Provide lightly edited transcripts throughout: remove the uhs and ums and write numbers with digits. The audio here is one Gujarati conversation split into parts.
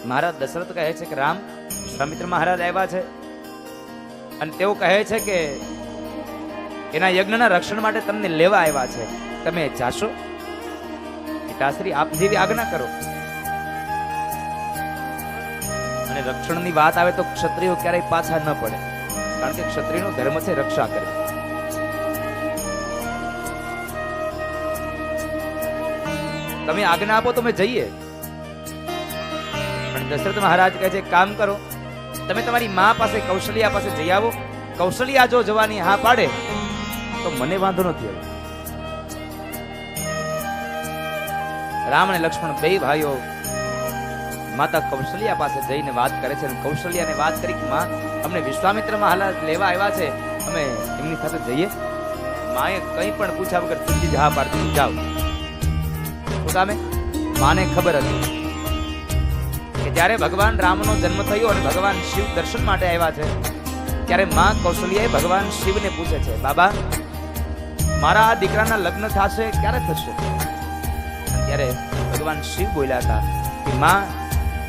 મહારાજ દશરથ કહે છે કે રામ, વિશ્વામિત્ર મહારાજ આવ્યા છે અને તેઓ કહે છે કે એના યજ્ઞના રક્ષણ માટે તમને લેવા આવ્યા છે, તમે જાશો? પિતાશ્રી આપ જેવી આજ્ઞા કરો. અને રક્ષણની વાત આવે તો ક્ષત્રિયો ક્યારેય પાછા ન પડે, કારણ કે ક્ષત્રિયનો ધર્મ છે રક્ષા કરવી. તમે આજ્ઞા આપો તો અમે જઈએ. પણ દશરથ મહારાજ કહે છે કામ કરો, તમે તમારી મા પાસે કૌશલ્યા પાસે જઈ આવો. કૌશલ્યા જો જવાની હા પાડે તો મને વાંધો નથી. રામ અને લક્ષ્મણ બે ભાઈઓ માતા કૌશલ્યા પાસે જઈને વાત કરે છે. કૌશલ્યાને વાત કરી કે માં, અમને વિશ્વામિત્ર મહારાજ લેવા આવ્યા છે, અમે એમની સાથે જઈએ? માએ કંઈ પણ પૂછ્યા વગર સીધી જ હા પાડતી, જાઓ. શું કામે? માને ખબર હતી કે જ્યારે ભગવાન રામનો જન્મ થયો અને ભગવાન શિવ દર્શન માટે આવ્યા છે, ત્યારે માં કૌશલ્યાએ ભગવાન શિવને પૂછે છે, બાબા મારા આ દીકરાના લગ્ન થશે, ક્યારે થશે? ત્યારે ભગવાન શિવ બોલ્યા હતા કે માં,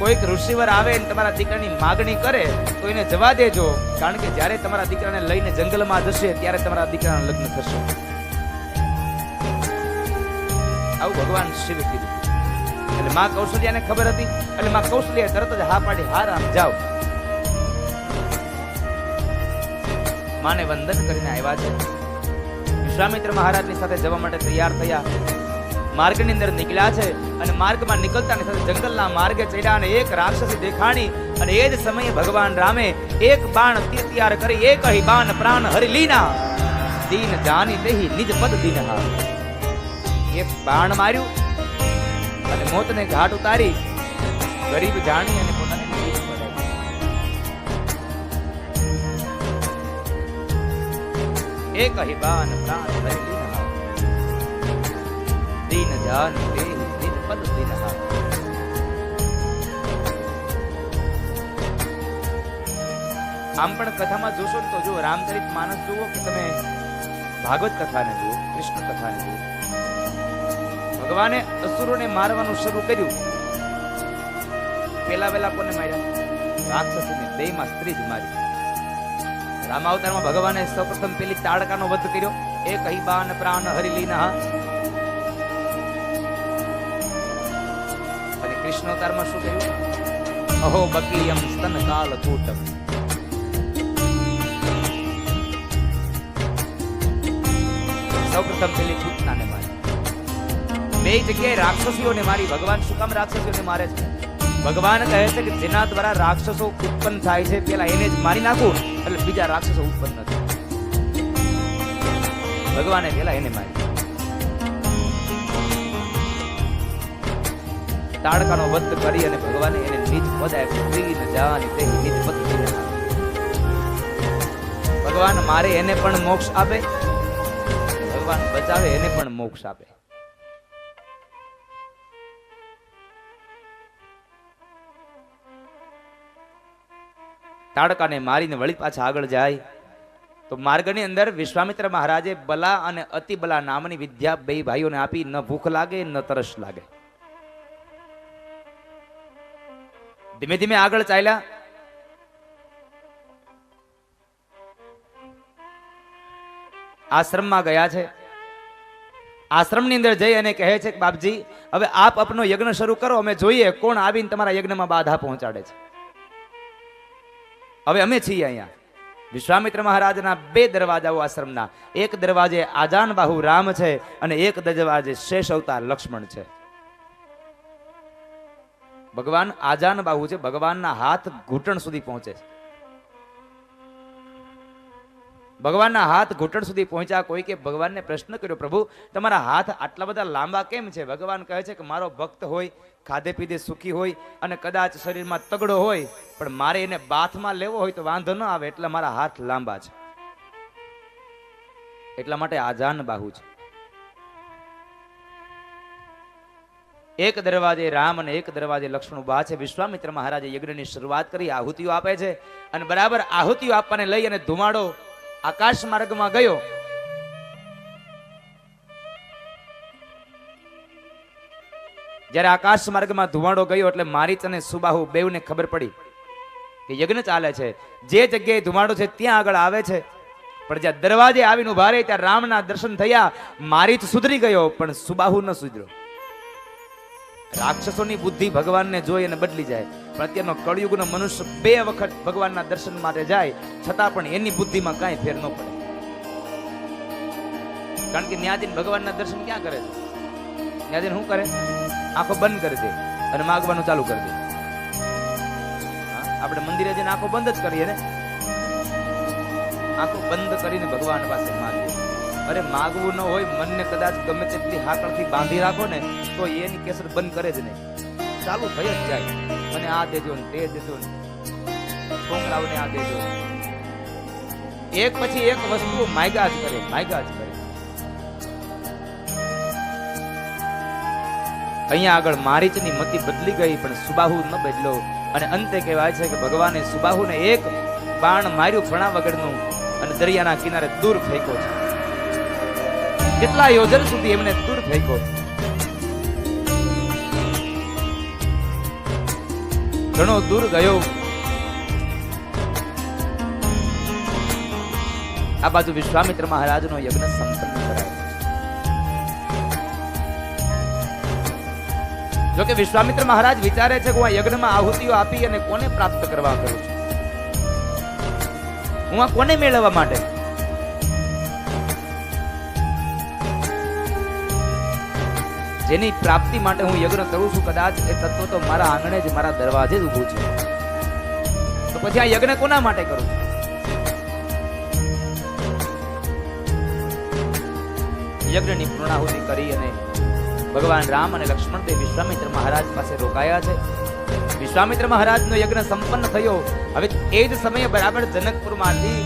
કોઈક ઋષિવર આવે અને તમારા દીકરાની માગણી કરે તો એને જવા દેજો, કારણ કે જ્યારે તમારા દીકરાને લઈને જંગલમાં જશે ત્યારે તમારા દીકરાના લગ્ન થશે. આવું ભગવાન શિવે કીધું. એટલે માં કૌશલ્યાને ખબર હતી, એટલે માં કૌશલ્યાએ તરત જ હા પાડી, હા રામ જાઓ. માને વંદન કરીને આવ્યા છે. વિશ્વામિત્ર મહારાજની સાથે જવા માટે તૈયાર થયા, માર્ગની અંદર નીકળ્યા છે અને માર્ગમાં નીકળતાની સાથે જંગલના માર્ગે ચડ્યા અને એક રાક્ષસી દેખાણી. અને એ જ સમયે ભગવાન રામે એક બાણ તીર તૈયાર કરી, એક હી બાણ પ્રાણ હરી લીના, દીન જાની દેહી નિજ પદ દીનહા. એક બાણ માર્યું અને મોતને ઘાટ ઉતારી ગરીબ જાણી અને પોતાને જીવ પડાવી. એક હી બાણ પ્રાણ હરી લીના, દીન જાની દેહી નિજ પદ દીનહા. આમ પણ કથામાં જોશો તો જો રામચરિત માનસ જુઓ કે તમે ભાગવત કથાને જુઓ, કૃષ્ણ કથાને જુઓ, ભગવાને અસુરોને મારવાનું શરૂ કર્યું. પેલા કોને માર્યા? રાક્ષસોને, બેમાં સ્ત્રી જ મારી. રામાવતારમાં ભગવાને સૌપ્રથમ પેલી તાડકાનો વધ કર્યો, એક હી બાણ પ્રાણ હરી લીના. અને કૃષ્ણ અવતારમાં શું કર્યું? અહો બકીયમ સ્તન કાલ કૂટમ. સૌપ્રથમ પેલી પૂતનાને મારી. બે જગ્યાએ રાક્ષસીઓને મારી. ભગવાન શું કામ રાક્ષસીઓને મારે છે? ભગવાન કહે છે કે જેના દ્વારા રાક્ષસો ઉત્પન્ન થાય છે પેલા એને જ મારી નાખું, એટલે બીજા રાક્ષસો ઉત્પન્ન નથી. ભગવાને પેલા એને મારી. તાડકાનો વધ કરી અને ભગવાને એને નિજ પદ આપ્યું, દીન જાની દેહી નિજ પદ દીનહા. ભગવાન મારે એને પણ મોક્ષ આપે, ભગવાન બચાવે એને પણ મોક્ષ આપે. તાડકાને મારીને વળી પાછા આગળ જાય તો માર્ગની અંદર વિશ્વામિત્ર મહારાજે બલા અને અતિબલા નામની વિદ્યા બે ભાઈઓને આપી. ન ભૂખ લાગે ન તરસ લાગે. ધીમે ધીમે આગળ ચાલ્યા. આશ્રમમાં ગયા છે. આશ્રમની અંદર જઈ અને કહે છે કે બાપજી, હવે આપ આપનો યજ્ઞ શરૂ કરો, અમે જોઈએ કોણ આવીને તમારા યજ્ઞમાં બાધા પહોંચાડે છે. હવે અમે છીએ અહીંયા. વિશ્વામિત્ર મહારાજના બે દરવાજાઓ આશ્રમના. એક દરવાજે આજાન બાહુ રામ છે અને એક દરવાજે શેષ અવતાર લક્ષ્મણ છે. ભગવાન આજાન બાહુ છે, ભગવાનના હાથ ઘૂંટણ સુધી પહોંચે છે. ભગવાનના હાથ ઘૂંટણ સુધી પહોંચ્યા. કોઈ કે ભગવાનને પ્રશ્ન કર્યો, પ્રભુ તમારા હાથ આટલા બધા લાંબા કેમ છે? ભગવાન કહે છે કે મારો ભક્ત હોય, ખાધે પીધે સુખી હોય અને કદાચ શરીરમાં તગડો હોય, પણ મારે એને બાથમાં લેવો હોય તો વાંધો ન આવે, એટલે મારા હાથ લાંબા છે, એટલા માટે આજાન બાહુ છે. એક દરવાજે રામ અને એક દરવાજે લક્ષ્મણ ઉભા છે. વિશ્વામિત્ર મહારાજે યજ્ઞની શરૂઆત કરી, આહુતિઓ આપે છે અને બરાબર આહુતિઓ આપવાને લઈ અને ધુમાડો આકાશ માર્ગમાં ગયો. જ્યારે આકાશ માર્ગમાં ધુવાડો ગયો એટલે મારીચ અને સુબાહુ બેઉને ખબર પડી કે યજ્ઞ ચાલે છે. જે જગ્યાએ ધુમાડો છે ત્યાં આગળ આવે છે, પણ જ્યાં દરવાજે આવીને ઉભા રહે ત્યાં રામના દર્શન થયા. મારીચ સુધરી ગયો પણ સુબાહુ ન સુધર્યો. રાક્ષસોની બુદ્ધિ ભગવાનને જોઈ અને બદલી જાય, પણ અત્યારનો કળિયુગનો મનુષ્ય 2 વખત ભગવાનના દર્શન માટે જાય છતાં પણ એની બુદ્ધિમાં કાંઈ ફેર ન પડે. કારણ કે ન્યાદીન ભગવાનના દર્શન ક્યાં કરે છે? ન્યાદીન શું કરે? આંખો બંધ કરી દે અને માગવાનું ચાલુ કરી દે. આપણે મંદિરે જઈને આંખો બંધ જ કરીએ ને, આંખો બંધ કરીને ભગવાન પાસે માગીએ. અરે માગવું ન હોય, મનને કદાચ ગમે તેટલી હાકળથી બાંધી રાખો ને તો એની કેસર બંધ કરે જ નહીં, ચાલુ થઈ જ જાય. મને આ દેજો ને તે દેજો ને, છોકરાઓને આ દેજો, એક પછી એક વસ્તુ માગ્યા જ કરે, માગ્યા જ કરે. અહીંયા આગળ મારીચની મતિ બદલી ગઈ પણ સુબાહુ ન બદલો, અને અંતે કહેવાય છે કે ભગવાને સુબાહુને એક બાણ માર્યું ફણા વગરનું અને દરિયાના કિનારે દૂર ફેંક્યો છે. કેટલા યોજન સુધી એમને દૂર ફેંક્યો, ઘણો દૂર ગયો. આ બાજુ વિશ્વામિત્ર મહારાજનો યજ્ઞ સંપન્ન કરાયો. જો કે વિશ્વામિત્ર મહારાજ વિચારે છે કે હું આ યજ્ઞમાં આહુતિઓ આપી અને કોને પ્રાપ્ત કરવા કરું છું, હું આ કોને મેળવવા માટે? જેની પ્રાપ્તિ માટે હું યજ્ઞ કરું છું, કદાચ એ તત્વ તો મારા આંગણે જ, મારા દરવાજે જ ઊભું છે, તો પછી આ યજ્ઞ કોના માટે કરું છું? યજ્ઞની પૂર્ણાહુતિ કરી અને ભગવાન રામ અને લક્ષ્મણ દેવ વિશ્વામિત્ર મહારાજ પાસે રોકાયા છે. વિશ્વામિત્ર મહારાજનો યજ્ઞ સંપન્ન થયો. હવે એ જ સમયે બરાબર જનકપુરમાંથી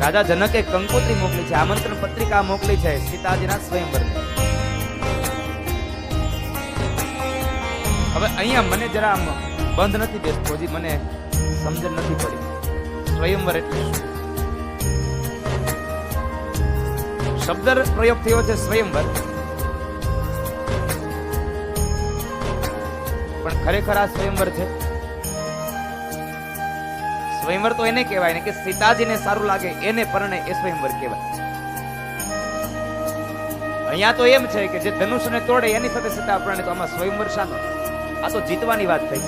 રાજા જનકે કંકોત્રી મોકલી છે, આમંત્રણ પત્રિકા મોકલી છે સીતાજીના સ્વયંવરની. હવે અહીંયા મને જરા બંધ નથી બેસતો, હજી મને સમજણ નથી પડી સ્વયંવર એટલે શું. શબ્દ પ્રયોગ થયો છે સ્વયંવર, પણ ખરેખર આ સ્વયંવર છે? સ્વયંવર તો એને કહેવાય ને કે સીતાજીને સારું લાગે એને પરણે, એ સ્વયંવર કહેવાય. અહીંયા તો એમ છે કે જે ધનુષને તોડે એની સાથે સીતા પરણે, તો આમાં સ્વયંવર શાનો? આ તો જીતવાની વાત થઈ.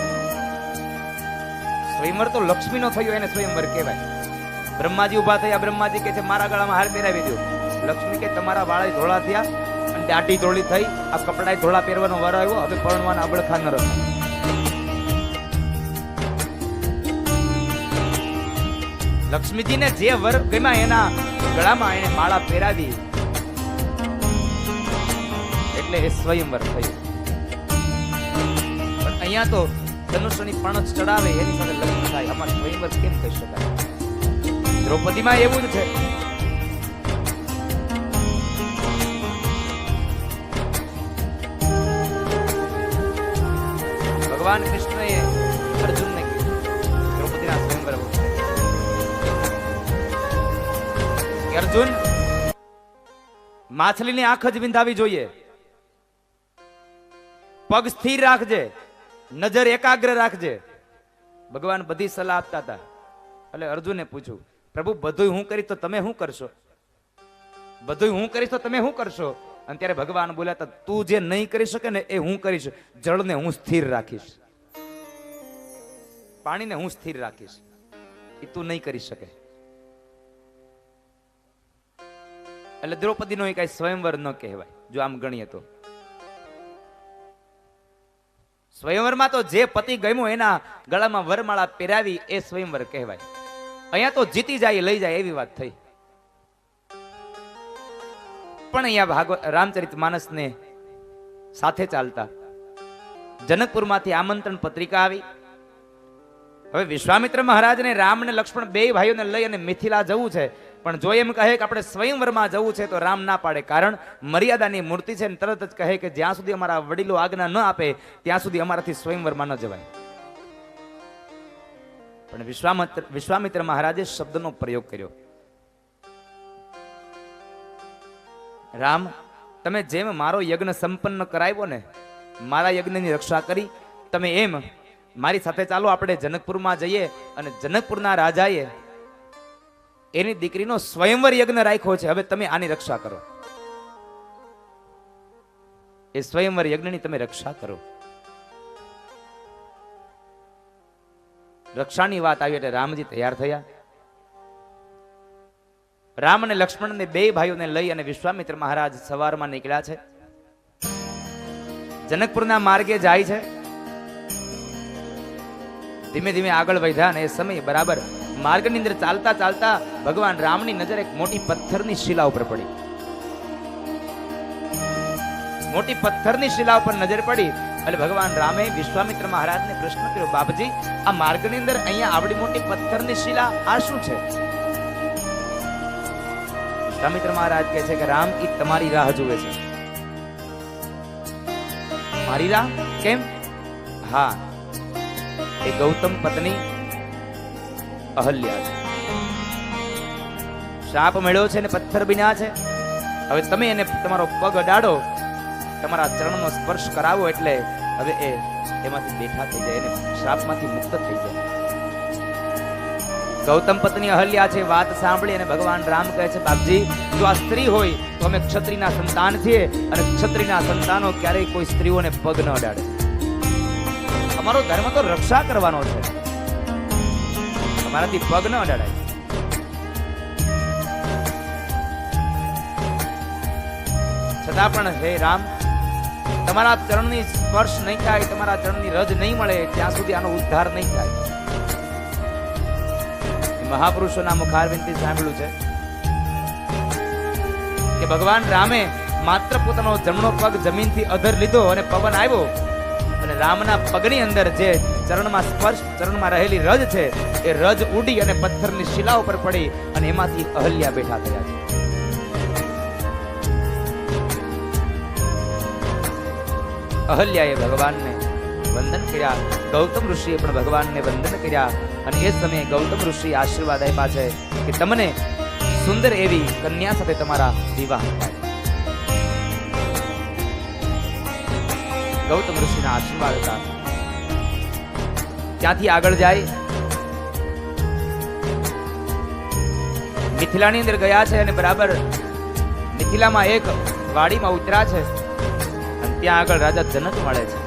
સ્વયંવર તો લક્ષ્મીનો થયો, એને સ્વયંવર કહેવાય. બ્રહ્માજી ઉભા થયા, બ્રહ્માજી કે છે મારા ગળામાં હાર પહેરાવી દો. લક્ષ્મી કે તમારા વાળા ધોળા થયા અને દાઢી ધોળી થઈ, આ કપડા ધોળા પહેરવાનો વારો આવ્યો, હવે પરણવાના અબળખા ન રખો. લક્ષ્મીજીને જે વર ગમ્યા એના ગળામાં એને માળા પહેરાવી, એટલે એ સ્વયંવર થયું. પણ અહીંયા તો ધનુષની પણછ ચડાવે એની સાથે લગ્ન થાય, આમાં સ્વયંવર કેમ કહી શકાય? દ્રૌપદીમાં એવું જ છે. ભગવાન કૃષ્ણએ અર્જુનને કીધું દ્રૌપદીના સ્વયંવર કે અર્જુન, માછલીની આંખ જ વિંધાવી જોઈએ, પગ સ્થિર રાખજે, નજર એકાગ્ર રાખજે. ભગવાન બધી સલાહ આપતા હતા. એટલે અર્જુને પૂછ્યું, પ્રભુ બધું હું કરીશ તો તમે શું કરશો? બધું હું કરીશ તો તમે શું કરશો? અને ત્યારે ભગવાન બોલ્યા હતા, તું જે નહીં કરી શકે ને એ હું કરીશ. જળને હું સ્થિર રાખીશ, પાણીને હું સ્થિર રાખીશ, એ તું નહીં કરી શકે. એટલે દ્રૌપદીનો એ કઈ સ્વયંવર ન કહેવાય. જો આમ ગણીએ તો સ્વયંવરમાં તો જે પતિ ગમ્યો એના ગળામાં વરમાળા પહેરાવી એ સ્વયંવર કહેવાય. અહીંયા તો જીતી જાય લઈ જાય એવી વાત થઈ. પણ અહીંયા ભાગવત રામચરિતમાનસને સાથે ચાલતા જનકપુરમાંથી આમંત્રણ પત્રિકા આવી. હવે વિશ્વામિત્ર મહારાજને રામ અને લક્ષ્મણ બે ભાઈઓને લઈ અને મિથિલા જવું છે, પણ જો એમ કહે કે આપણે સ્વયંવરમાં જવું છે તો રામ ના પાડે, કારણ મર્યાદાની મૂર્તિ છે. તરત જ કહે કે જ્યાં સુધી અમારા વડીલો આજ્ઞા ન આપે ત્યાં સુધી અમારાથી સ્વયંવરમાં ન જવાય. પણ વિશ્વામિત્ર મહારાજે શબ્દનો પ્રયોગ કર્યો. રામ, તમે જેમ મારો યજ્ઞ સંપન્ન કરાવ્યો ને, મારા યજ્ઞની રક્ષા કરી, તમે એમ મારી સાથે ચાલો, આપણે જનકપુરમાં જઈએ અને જનકપુરના રાજાએ એની દીકરીનો સ્વયંવર યજ્ઞ રાખ્યો છે. હવે તમે આની રક્ષા કરો, એ સ્વયંવર યજ્ઞની તમે રક્ષા કરો. રક્ષાની વાત આવી એટલે રામજી તૈયાર થયા. રામ અને લક્ષ્મણ ને બે ભાઈઓને લઈ અને વિશ્વામિત્ર મહારાજ સવારમાં નીકળ્યા છે. જનકપુરના માર્ગે જાય છે. ધીમે ધીમે આગળ વધ્યા અને એ સમય બરાબર માર્ગની અંદર ચાલતા ચાલતા ભગવાન રામની નજર એક મોટી પથ્થરની શિલા ઉપર પડી. મોટી પથ્થરની શિલા ઉપર નજર પડી એટલે ભગવાન રામે વિશ્વામિત્ર મહારાજને પ્રશ્ન કર્યો, બાપજી આ માર્ગની અંદર અહીંયા આવડી મોટી પથ્થરની શિલા આ શું છે? વિશ્વામિત્ર મહારાજ કહે છે કે રામ ઈ તમારી રાહ જુએ છે. મારી રાહ? કેમ? હા, એ ગૌતમ પત્ની અહલ્યા છે. શાપ મળ્યો છે ને પથ્થર બન્યા છે. હવે તમે એને તમારો પગ અડાડો, તમારા ચરણનો સ્પર્શ કરાવો એટલે હવે એ એમાંથી બેઠા થઈ જાય, એને શ્રાપમાંથી મુક્ત થઈ જાય. ગૌતમ પત્ની અહલ્યા છે. વાત સાંભળી અને ભગવાન રામ કહે છે, બાપજી જો આ સ્ત્રી હોય તો અમે ક્ષત્રિયના સંતાન છીએ અને ક્ષત્રિયના સંતાનો ક્યારેય કોઈ સ્ત્રીઓને પગ ન અડાડે. અમારો ધર્મ તો રક્ષા કરવાનો છે, અમારાથી પગ ન અડાડાય. છતાં પણ હે રામ, તમારા ચરણની સ્પર્શ નહીં થાય, તમારા ચરણની રજ નહીં મળે ત્યાં સુધી આનો ઉદ્ધાર નહીં થાય. મહાપુરુષોના મુખારવિંદથી સાંભળ્યું છે કે ભગવાન રામે માત્ર પોતાનો જમણો પગ જમીનથી અધર લીધો અને પવન આવ્યો અને રામના પગની અંદર જે ચરણમાં સ્પર્શ, ચરણમાં રહેલી રજ છે એ રજ ઉડી અને પથ્થરની શિલા ઉપર પડી અને એમાંથી અહલ્યા બેઠા થયા છે. અહલ્યાએ ભગવાનને વંદન કર્યા, ગૌતમ ઋષિએ પણ ભગવાનને વંદન કર્યા અને એ સમયે ગૌતમ ઋષિ આશીર્વાદ આપ્યા છે કે તમને સુંદર એવી કન્યા સાથે તમારા વિવાહ થાય. ગૌતમ ઋષિના આશીર્વાદ હતા. ત્યાંથી આગળ જાય મિથિલાની અંદર ગયા છે અને બરાબર મિથિલામાં એક વાડીમાં ઉતર્યા છે અને ત્યાં આગળ રાજા જનક મળે છે.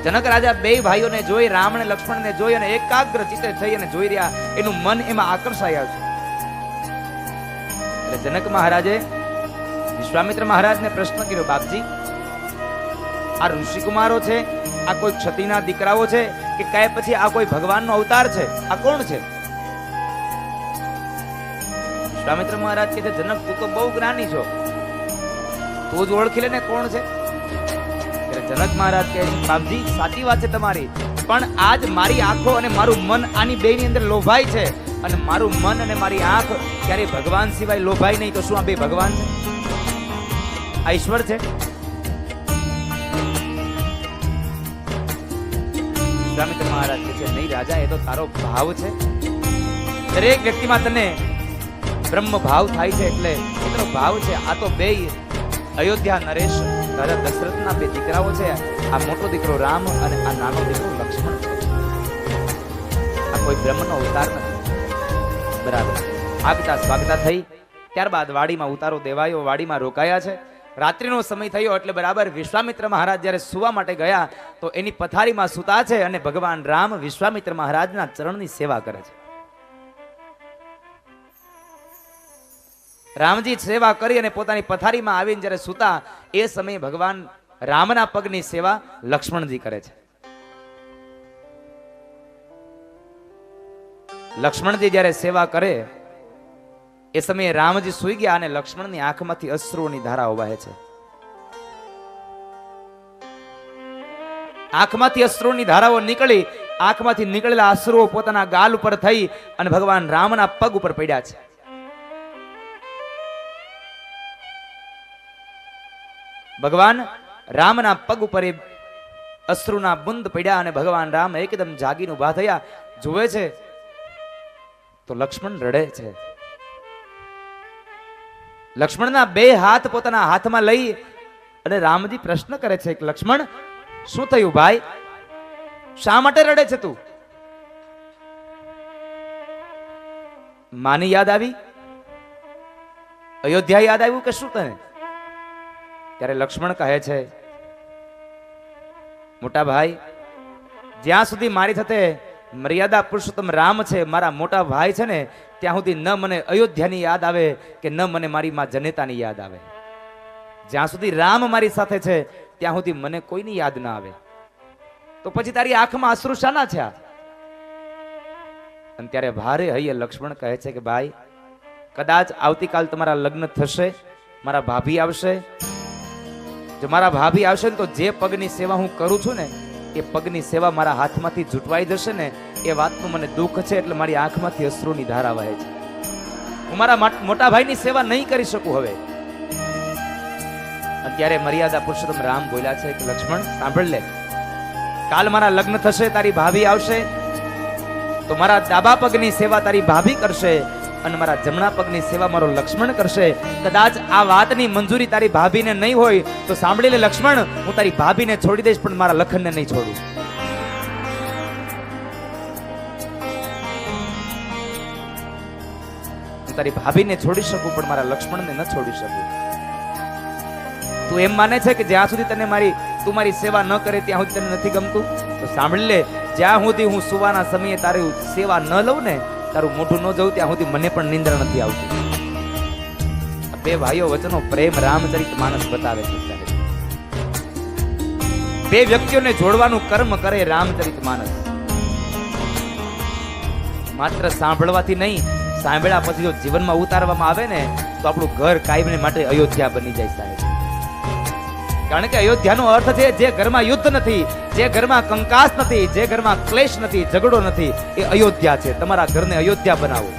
જનક રાજા બે ભાઈઓને જોઈ, રામ અને લક્ષ્મણને જોઈ અને એકાગ્ર ચિત્તે થઈ અને જોઈ રહ્યા, એનું મન એમાં આકર્ષાયા છે. એટલે જનક મહારાજે વિશ્વામિત્ર મહારાજને પ્રશ્ન કર્યો, બાપજી આ ઋષિકુમારો છે, આ કોઈ ક્ષત્રિયના દીકરાઓ છે કે કાંઈ પછી આ કોઈ ભગવાનનો અવતાર છે? આ કોણ છે? વિશ્વામિત્ર મહારાજ કહે છે, જનક તું તો બહુ જ્ઞાની છો, તું જ ઓળખી લે ને કોણ છે. જનક મહારાજ કહે, બાપજી સાચી વાત છે તમારી, પણ આજ મારી આંખો અને મારું મન આની બેની અંદર લોભાય છે અને મારું મન અને મારી આંખ ક્યારેય ભગવાન સિવાય લોભાય નહીં. તો શું આ બે ભગવાન છે? આ ઈશ્વર છે? વિશ્વામિત્ર મહારાજ કહે છે, નહીં રાજા, એ તો તારો ભાવ છે. દરેક વ્યક્તિમાં તને બ્રહ્મ ભાવ થાય છે એટલે એનો ભાવ છે. આ તો બે અયોધ્યા નરેશ રાજા દશરથના બે દીકરાઓ છે. આ મોટો દીકરો રામ અને આ નાનો દીકરો લક્ષ્મણ છે. આ કોઈ બ્રહ્મનો અવતાર નથી. બરાબર આગતા સ્વાગતા થઈ. ત્યારબાદ વાડીમાં ઉતારો દેવાયો, વાડીમાં રોકાયા છે. રાત્રિનો સમય થયો એટલે બરાબર વિશ્વામિત્ર મહારાજ જ્યારે સુવા માટે ગયા તો એની પથારીમાં સુતા છે અને ભગવાન રામ વિશ્વામિત્ર મહારાજના ચરણની સેવા કરે છે. રામજી સેવા કરી અને પોતાની પથારીમાં આવીને જ્યારે સુતા એ સમયે ભગવાન રામના પગની સેવા લક્ષ્મણજી કરે છે. લક્ષ્મણજી જ્યારે સેવા કરે એ સમયે રામજી સૂઈ ગયા અને લક્ષ્મણની આંખમાંથી અશ્રુઓની ધારાઓ વહે છે. આંખમાંથી અશ્રુઓની ધારાઓ નીકળી, આંખમાંથી નીકળેલા અશ્રુઓ પોતાના ગાલ ઉપર થઈ અને ભગવાન રામના પગ ઉપર પડ્યા છે. ભગવાન રામના પગ ઉપર અશ્રુના બુંદ પડ્યા અને ભગવાન રામ એકદમ જાગીને ઉભા થયા. જુએ છે તો લક્ષ્મણ રડે છે. લક્ષ્મણના બે હાથ પોતાના હાથમાં લઈ અને રામજી પ્રશ્ન કરે છે કે લક્ષ્મણ શું થયું ભાઈ, શા માટે રડે છે તું? માની યાદ આવી, અયોધ્યા યાદ આવ્યું કે શું તને? ત્યારે લક્ષ્મણ કહે છે મોટા ભાઈ, જ્યાં સુધી મારી સાથે મર્યાદા પુરુષોત્તમ રામ છે, મારા મોટા ભાઈ છે ને, ત્યાં સુધી ન મને અયોધ્યાની યાદ આવે કે ન મને મારી માં જનેતાની યાદ આવે. જ્યાં સુધી રામ મારી સાથે છે ત્યાં સુધી મને કોઈની યાદ ના આવે. તો પછી તારી આંખમાં અશ્રુ શાના છે? અને ત્યારે ભારે હૈયે લક્ષ્મણ કહે છે કે ભાઈ, કદાચ આવતીકાલ તમારા લગ્ન થશે, મારા ભાભી આવશે. જો મારા ભાભી આવશે ને તો જે પગની સેવા હું કરું છું ને એ પગની સેવા મારા હાથમાંથી છૂટવાઈ જશે ને, એ વાતનું મને દુઃખ છે. એટલે મારી આંખમાંથી અશ્રુની ધારા વહે છે. હું મારા મોટા ભાઈની સેવા નહીં કરી શકું હવે. અત્યારે મર્યાદા પુરુષોત્તમ રામ બોલ્યા છે કે લક્ષ્મણ સાંભળ લે, કાલ મારા લગ્ન થશે, તારી ભાભી આવશે તો મારા ડાબા પગની સેવા તારી ભાભી કરશે અને મારા જમણા પગની સેવા મારો લક્ષ્મણ કરશે. કદાચ આ વાતની મંજૂરી તારી ભાભીને નહીં હોય તો સાંભળી લે લક્ષ્મણ, હું તારી ભાભીને છોડી દઈશ પણ મારા લખનને નહીં છોડું. હું તારી ભાભીને છોડી શકું પણ મારા લક્ષ્મણને ન છોડી શકું. તું એમ માને છે કે જ્યાં સુધી તને તું મારી સેવા ન કરે ત્યાં સુધી તને નથી ગમતું? તો સાંભળી લે, જ્યાં સુધી હું સુવાના સમયે તારી સેવા ન લઉં ને, તારું મોઢું ન જવું, ત્યાં સુધી મને પણ નિંદ્રા નથી આવતી. બે ભાઈઓ વચ્ચેનો પ્રેમ રામચરિત માનસ બતાવે છે. બે વ્યક્તિઓને જોડવાનું કર્મ કરે રામચરિત માનસ. માત્ર સાંભળવાથી નહીં, સાંભળ્યા પછી જો જીવનમાં ઉતારવામાં આવે ને તો આપણું ઘર કાયમને માટે અયોધ્યા બની જાય સાહેબ. કારણ કે અયોધ્યાનો અર્થ છે જે ઘરમાં યુદ્ધ નથી, જે ઘરમાં કંકાસ નથી, જે ઘરમાં ક્લેશ નથી, ઝઘડો નથી, એ અયોધ્યા છે. તમારા ઘરને અયોધ્યા બનાવો.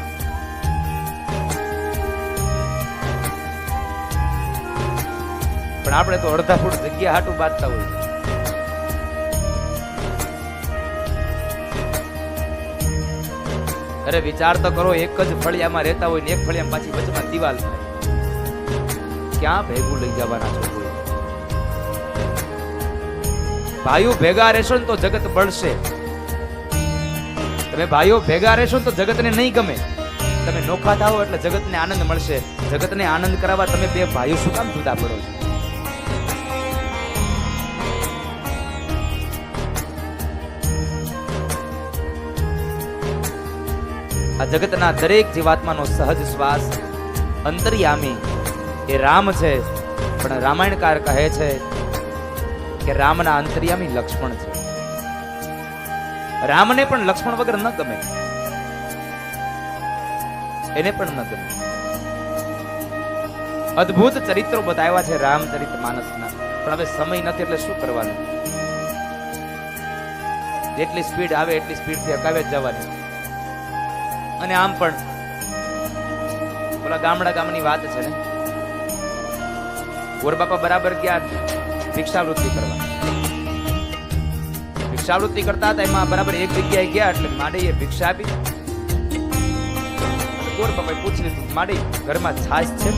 પણ આપણે તો અડધા ફૂટ જગ્યા હાટું બાંધતા હોય. અરે વિચાર તો કરો, એક જ ફળિયામાં રહેતા હોય ને એક ફળિયામાં પાછી વચમાં દિવાલ થાય, ક્યાં ભેગું લઈ જવાના છો? ભાઈઓ ભેગા રહેશો ને તો જગત બળશે. તમે ભાઈઓ ભેગા રહેશો ને તો જગતને નહીં ગમે. તમે નોખા થાઓ એટલે જગતને આનંદ મળશે. જગતને આનંદ કરાવવા તમે બે ભાઈઓ શું કામ જુદા પડો છો? આ જગતના દરેક જીવાત્માનો સહજ શ્વાસ અંતર્યામી એ રામ છે. પણ રામાયણકાર કહે છે કે રામના અંતર્યામી લક્ષ્મણ છે. રામને પણ લક્ષ્મણ વગર ન ગમે, એને પણ ન ગમે. અદ્ભુત ચરિત્રો બતાવ્યા છે રામચરિત માનસના. પણ હવે સમય નથી એટલે શું કરવાનું? જેટલી સ્પીડ આવે એટલી સ્પીડ થી અકાવે જ જવાની. અને આમ પણ પેલા ગામની વાત છે ને, ગોરબાપા બરાબર ગયા ભિક્ષાવૃત્તિ કરવા. ભિક્ષાવૃત્તિ કરતા હતા, એમાં બરાબર એક જગ્યાએ ગયા એટલે માડીએ ભિક્ષા આપી. ગોરબાપાએ પૂછી લીધું, માડી ઘરમાં છાશ છે?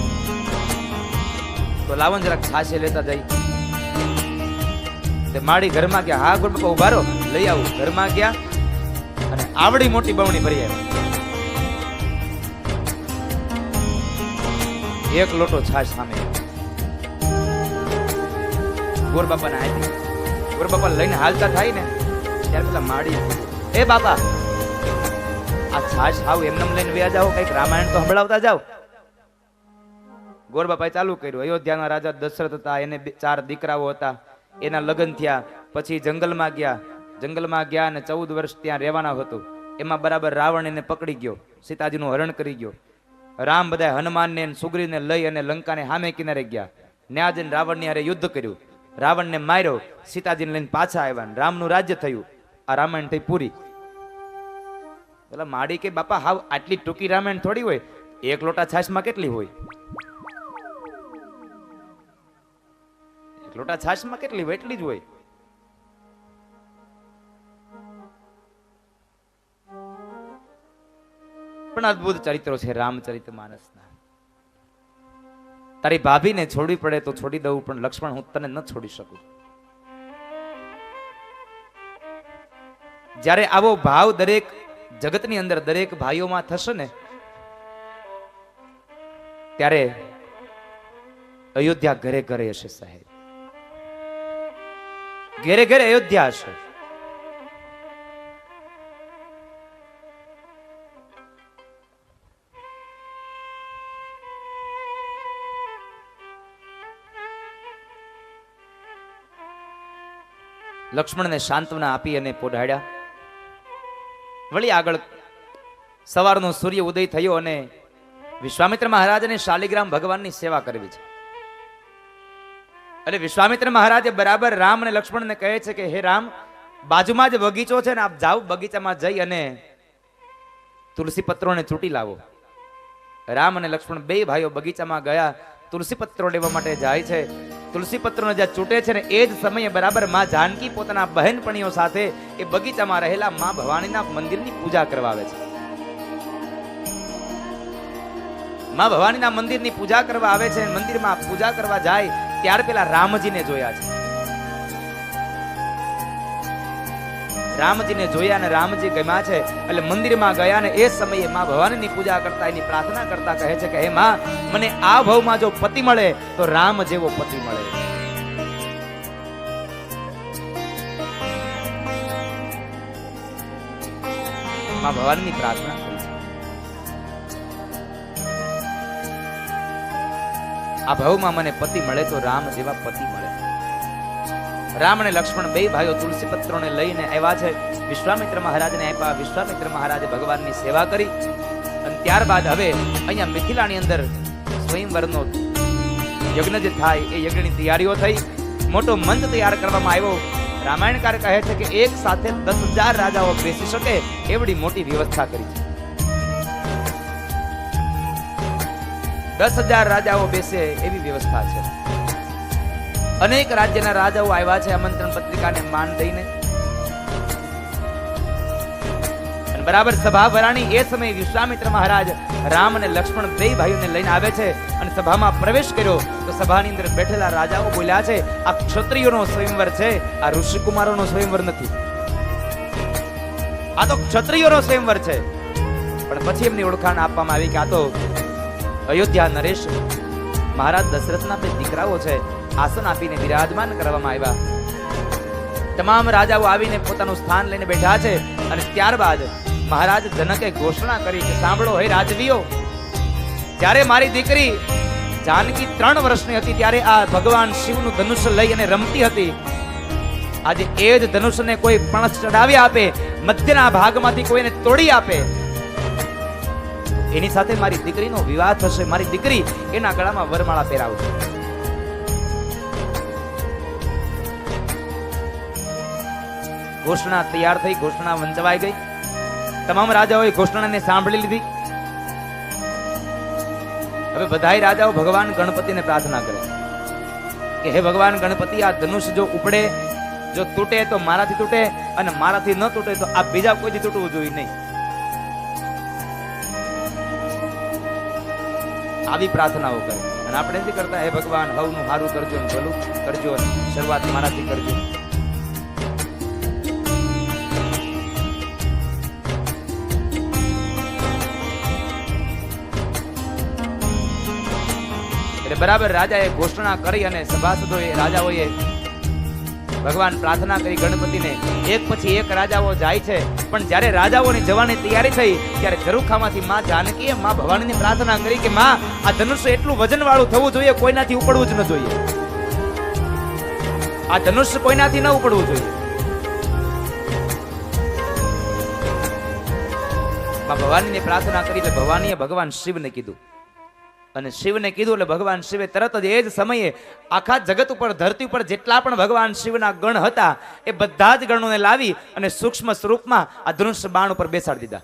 તો લાવન જરાક છાશે લેતા જઈ. માડી ઘરમાં ગયા. હા ગોરબાપા ઉભા રહો, લઈ આવું. ઘરમાં ગયા અને આવડી મોટી બવણી ભરી આવ્યા. એક લોટો છાશ સામે ગોરબાપાને આપી. ગોરબાપા લઈને હાલતા થાય ને ત્યારે પેલા માડી, એ બાપા આ છાશ હાવ એમનેમ લઈને વ્યા જાઓ, કઈક રામાયણ તો સંભળાવતા જાઓ. ગોરબાપાએ ચાલુ કર્યું. અયોધ્યાના રાજા દશરથ હતા, એને 4 દીકરાઓ હતા. એના લગ્ન થયા પછી જંગલમાં ગયા અને 14 વર્ષ ત્યાં રહેવાના હતું. એમાં બરાબર રાવણ એને પકડી ગયો, સીતાજીનું હરણ કરી ગયો. રામ બધા હનુમાનને સુગ્રીવને લઈ અને લંકાને સામે કિનારે ગયા. ન્યા જઈને રાવણની હારે યુદ્ધ કર્યું, રાવણને માર્યો, સીતાજીને લઈને પાછા આવ્યા, રામનું રાજ્ય થયું. આ રામાયણ થઈ પૂરી. પેલા માડી કે બાપા હાવ આટલી ટૂંકી રામાયણ થોડી હોય, એક લોટા છાશમાં કેટલી હોય? એક લોટા છાશમાં કેટલી હોય? એટલી જ હોય. પણ અદ્ભુત ચરિત્રો છે રામચરિત માનસના. તારી ભાભીને છોડવી પડે તો છોડી દઉં, પણ લક્ષ્મણ હું તને ન છોડી શકું. જ્યારે આવો ભાવ દરેક જગતની અંદર દરેક ભાઈઓમાં થશે ને, ત્યારે અયોધ્યા ઘરે ઘરે હશે સાહેબ, ઘરે ઘરે અયોધ્યા હશે. લક્ષ્મણને સાંત્વના આપી અને પોઢાડ્યા. વળી આગળ સવારનો સૂર્ય ઉદય થયો અને વિશ્વામિત્ર મહારાજને શાલિગ્રામ ભગવાનની સેવા કરવી છે. એટલે વિશ્વામિત્ર મહારાજે બરાબર રામ અને લક્ષ્મણને કહે છે કે હે રામ, બાજુમાં જ બગીચો છે ને, આપ જાઓ બગીચામાં જઈ અને તુલસી પત્રોને ચૂંટી લાવો. રામ અને લક્ષ્મણ બે ભાઈઓ બગીચામાં ગયા, તુલસી પત્રો લેવા માટે જાય છે. તુલસી પત્રોને જ્યાં ચૂંટે છે ને એ જ સમયે બરાબર માં જાનકી પોતાના બહેનપણીઓ સાથે એ બગીચામાં રહેલા માં ભવાનીના મંદિરની પૂજા કરવા આવે છે. માં ભવાનીના મંદિરની પૂજા કરવા આવે છે. મંદિરમાં પૂજા કરવા જાય ત્યાર પેલા રામજીને જોયા છે. રામજીને જોયા અને રામજી ગમ્યા છે એટલે મંદિરમાં ગયા ને એ સમયે માં ભવાનીની પૂજા કરતા એની પ્રાર્થના કરતા કહે છે કે હે માં, મને આ ભવમાં જો પતિ મળે તો રામ જેવો પતિ મળે. માં ભવાનીની પ્રાર્થના કરી છે. આ ભવમાં મને પતિ મળે તો રામ જેવા પતિ મળે. રામ અને લક્ષ્મણ બે ભાઈઓ તુલસી પત્રોને લઈને આવ્યા છે. વિશ્વામિત્ર મહારાજને આપ્યા. વિશ્વામિત્ર મહારાજે ભગવાનની સેવા કરી અને ત્યારબાદ હવે અહીંયા મિથિલાની અંદર સ્વયંવરનો યજ્ઞ જે થાય એ યજ્ઞની તૈયારીઓ થઈ. મોટો મંચ તૈયાર કરવામાં આવ્યો. રામાયણકાર કહે છે કે એક સાથે 10,000 રાજાઓ બેસી શકે એવડી મોટી વ્યવસ્થા કરી છે. 10,000 રાજાઓ બેસે એવી વ્યવસ્થા છે. અનેક રાજ્યના રાજાઓ આવ્યા છે આમંત્રણ પત્રિકાને માન દઈને. અને બરાબર સભા ભરાણી એ સમયે વિશ્વામિત્ર મહારાજ રામ અને લક્ષ્મણ બે ભાઈઓને લઈને આવે છે અને સભામાં પ્રવેશ કર્યો તો સભાની અંદર બેઠેલા રાજાઓ બોલ્યા છે, આ ક્ષત્રિયોનો સ્વયંવર છે, આ ઋષિકુમારોનો સ્વયંવર નથી. આ તો ક્ષત્રિયોનો સ્વયંવર છે. પણ પછી એમની ઓળખાણ આપવામાં આવી કે આ તો અયોધ્યા નરેશ મહારાજ દશરથના બે દીકરાઓ છે. આસન આપીને વિરાજમાન કરવામાં આવ્યા. તમામ રાજાઓ આવીને પોતાનું સ્થાન લઈને બેઠા છે. અને ત્યારબાદ મહારાજ જનકે ઘોષણા કરી કે સાંભળો હે રાજવીઓ, જ્યારે મારી દીકરી જાનકી 3 વર્ષની હતી ત્યારે આ ભગવાન શિવનું ધનુષ્ય લઈ અને રમતી હતી. આજે એ જ ધનુષ્યને કોઈ પણ ચડાવી આપે, મધ્યના ભાગમાંથી કોઈને તોડી આપે, એની સાથે મારી દીકરીનો વિવાહ થશે. મારી દીકરી એના ગળામાં વરમાળા પહેરાવશે. ઘોષણા તૈયાર થઈ. ઘોષણા વંચવાઈ ગઈ. તમામ રાજાઓએ ઘોષણાને સાંભળી લીધી. હવે બધાય રાજાઓ ભગવાન ગણપતિને પ્રાર્થના કરે કે હે ભગવાન ગણપતિ, આ ધનુષ જો ઉપડે, જો તૂટે તો મારાથી તૂટે, અને મારાથી ન તૂટે તો આ બીજા કોઈથી તૂટવું જોઈએ નહીં. આવી પ્રાર્થનાઓ કરે. અને આપણે નથી કરતા હે ભગવાન હવનું સારું કરજો ને ભલું કરજો, શરૂઆત મારાથી કરજો. બરાબર રાજાએ ઘોષણા કરી અને સભાસદોએ રાજાઓએ ભગવાન પ્રાર્થના કરી ગણપતિને. એક પછી એક રાજાઓ જાય છે. પણ જ્યારે રાજાઓની જવાની તૈયારી થઈ ત્યારે ઝરૂખામાંથી માં જાનકીએ માં ભવાનીની પ્રાર્થના કરી કે માં, આ ધનુષ્ય એટલું વજન વાળું થવું જોઈએ, કોઈનાથી ઉપડવું જ ન જોઈએ. આ ધનુષ્ય કોઈનાથી ન ઉપડવું જોઈએ. માં ભવાનીની પ્રાર્થના કરી એટલે ભવાનીએ ભગવાન શિવને કીધું. અને શિવને કીધું એટલે ભગવાન શિવે તરત જ એ જ સમયે આખા જગત ઉપર, ધરતી ઉપર જેટલા પણ ભગવાન શિવના ગણ હતા એ બધા જ ગણોને લાવી અને સૂક્ષ્મ સ્વરૂપમાં આ ધનુષ્ય બાણ ઉપર બેસાડી દીધા.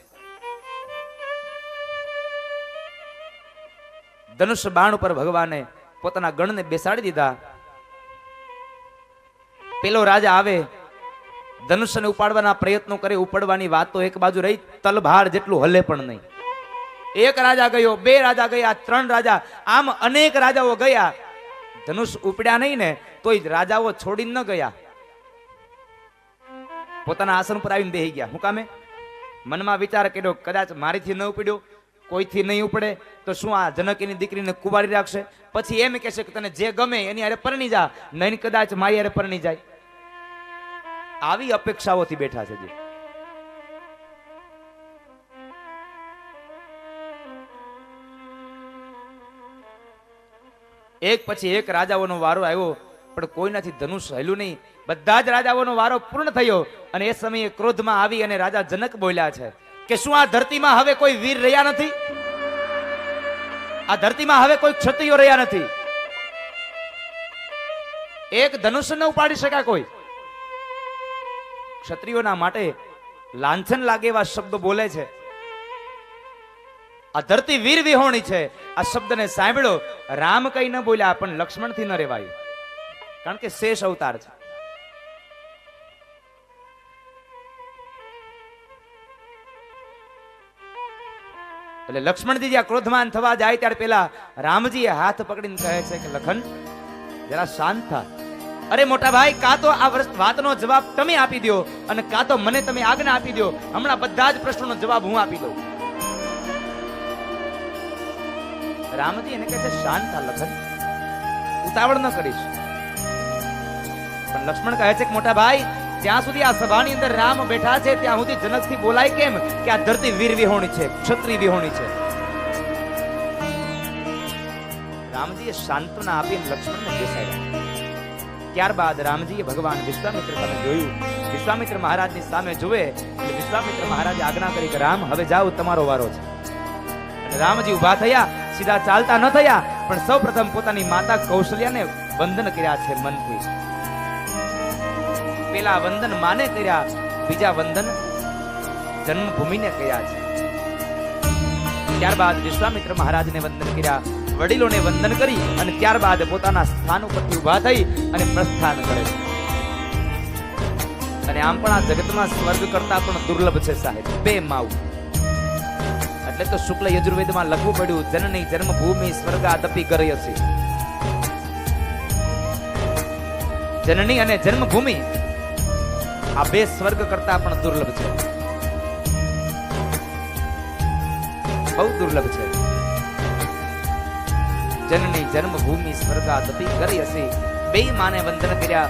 ધનુષ્ય બાણ ઉપર ભગવાને પોતાના ગણને બેસાડી દીધા. પેલો રાજા આવે, ધનુષ્યને ઉપાડવાના પ્રયત્નો કરે, ઉપડવાની વાત તો એક બાજુ રહી, તલભાર જેટલું હલે પણ નહીં. એક રાજા ગયો, બે રાજા ગયા, ત્રણ રાજા, આમ અનેક રાજાઓ ગયા. ધનુષ ઉપડ્યા નહીં ને તોય રાજાઓ છોડીને ન ગયા, પોતાના આસન પર આવીને બેહી ગયા. હું કામે? મનમાં વિચાર કર્યો કદાચ મારીથી ન ઉપડ્યો, કોઈથી નહીં ઉપડે તો શું આ જનકીની દીકરીને કુંવારી રાખશે? પછી એમ કહેશે કે તને જે ગમે એની હારે પરણી જા, નહીં કદાચ મારી હારે પરણી જાય. આવી અપેક્ષાઓથી બેઠા છે. એક પછી એક રાજાઓનો વારો આવ્યો, પણ કોઈનાથી ધનુષ હલ્યું નહીં. બધા જ રાજાઓનો વારો પૂર્ણ થયો અને એ સમયે ક્રોધમાં આવી અને રાજા જનક બોલ્યા છે કે શું આ ધરતીમાં હવે કોઈ વીર રહ્યા નથી? આ ધરતીમાં હવે કોઈ ક્ષત્રિયો રહ્યા નથી? એક ધનુષ ન ઉપાડી શક્યા કોઈ? ક્ષત્રિયોના માટે લાંછન લાગે એવા શબ્દો બોલે છે. આ ધરતી વીર વિહોણી છે. આ શબ્દને સાંભળ્યો, રામ કઈ ન બોલ્યા પણ લક્ષ્મણથી ન રેવાયું, કારણ કે શેષ અવતાર છે. એટલે લક્ષ્મણજી જ્યાં ક્રોધમાન થવા જાય ત્યારે પેલા રામજીએ હાથ પકડીને કહે છે કે લખન જરા શાંત થા. અરે મોટા ભાઈ, કાં તો આ વાતનો જવાબ તમે આપી દો અને કાં તો મને તમે આજ્ઞા આપી દો. હમણાં બધા જ પ્રશ્નોનો જવાબ હું આપી દઉં. રામજી એને કહે છે શાંત થા લખન, ઉતાવળ ન કરીશ. પણ લક્ષ્મણ કહે છે કે મોટા ભાઈ, જ્યાં સુધી આ સભાની અંદર રામ બેઠા છે ત્યાં સુધી જનકથી બોલાય કેમ કે આ ધરતી વીર વિહોણી છે, ક્ષત્રિય વિહોણી છે? રામજીએ સાંત્વના આપીને લક્ષ્મણને બેસાડ્યા. ત્યારબાદ રામજીએ ભગવાન વિશ્વામિત્ર સામે જોયું. વિશ્વામિત્ર મહારાજની સામે જુએ એટલે વિશ્વામિત્ર મહારાજે આજ્ઞા કરી કે રામ હવે જાઓ, તમારો વારો છે. અને રામજી ઉભા થયા, સીધા ચાલતા ન થયા, પણ સૌપ્રથમ પોતાની માતા કૌશલ્યાને વંદન કર્યા છે મનથી. પેલા વંદન માને કર્યા, બીજા વંદન જન્મભૂમિને કર્યા છે. ત્યારબાદ વિશ્વામિત્ર મહારાજને વંદન કર્યા, વડીલોને વંદન કરી અને ત્યારબાદ પોતાના સ્થાન ઉપરથી ઉભા થઈ અને પ્રસ્થાન કરે છે. અને આમ પણ આ જગતમાં સ્વર્ગ કરતા પણ દુર્લભ છે સાહેબ, બે માવ. એટલે તો શુક્લ યજુર્વેદમાં લખવું પડ્યું, જનની જન્મભૂમિ સ્વર્ગાદપી કરયસી. જનની અને જન્મભૂમિ આ બે સ્વર્ગ કરતા પણ દુર્લભ છે, બહુ દુર્લભ છે. જનની જન્મભૂમિ સ્વર્ગાદપી કરયસી. બે માને વંદન કર્યા.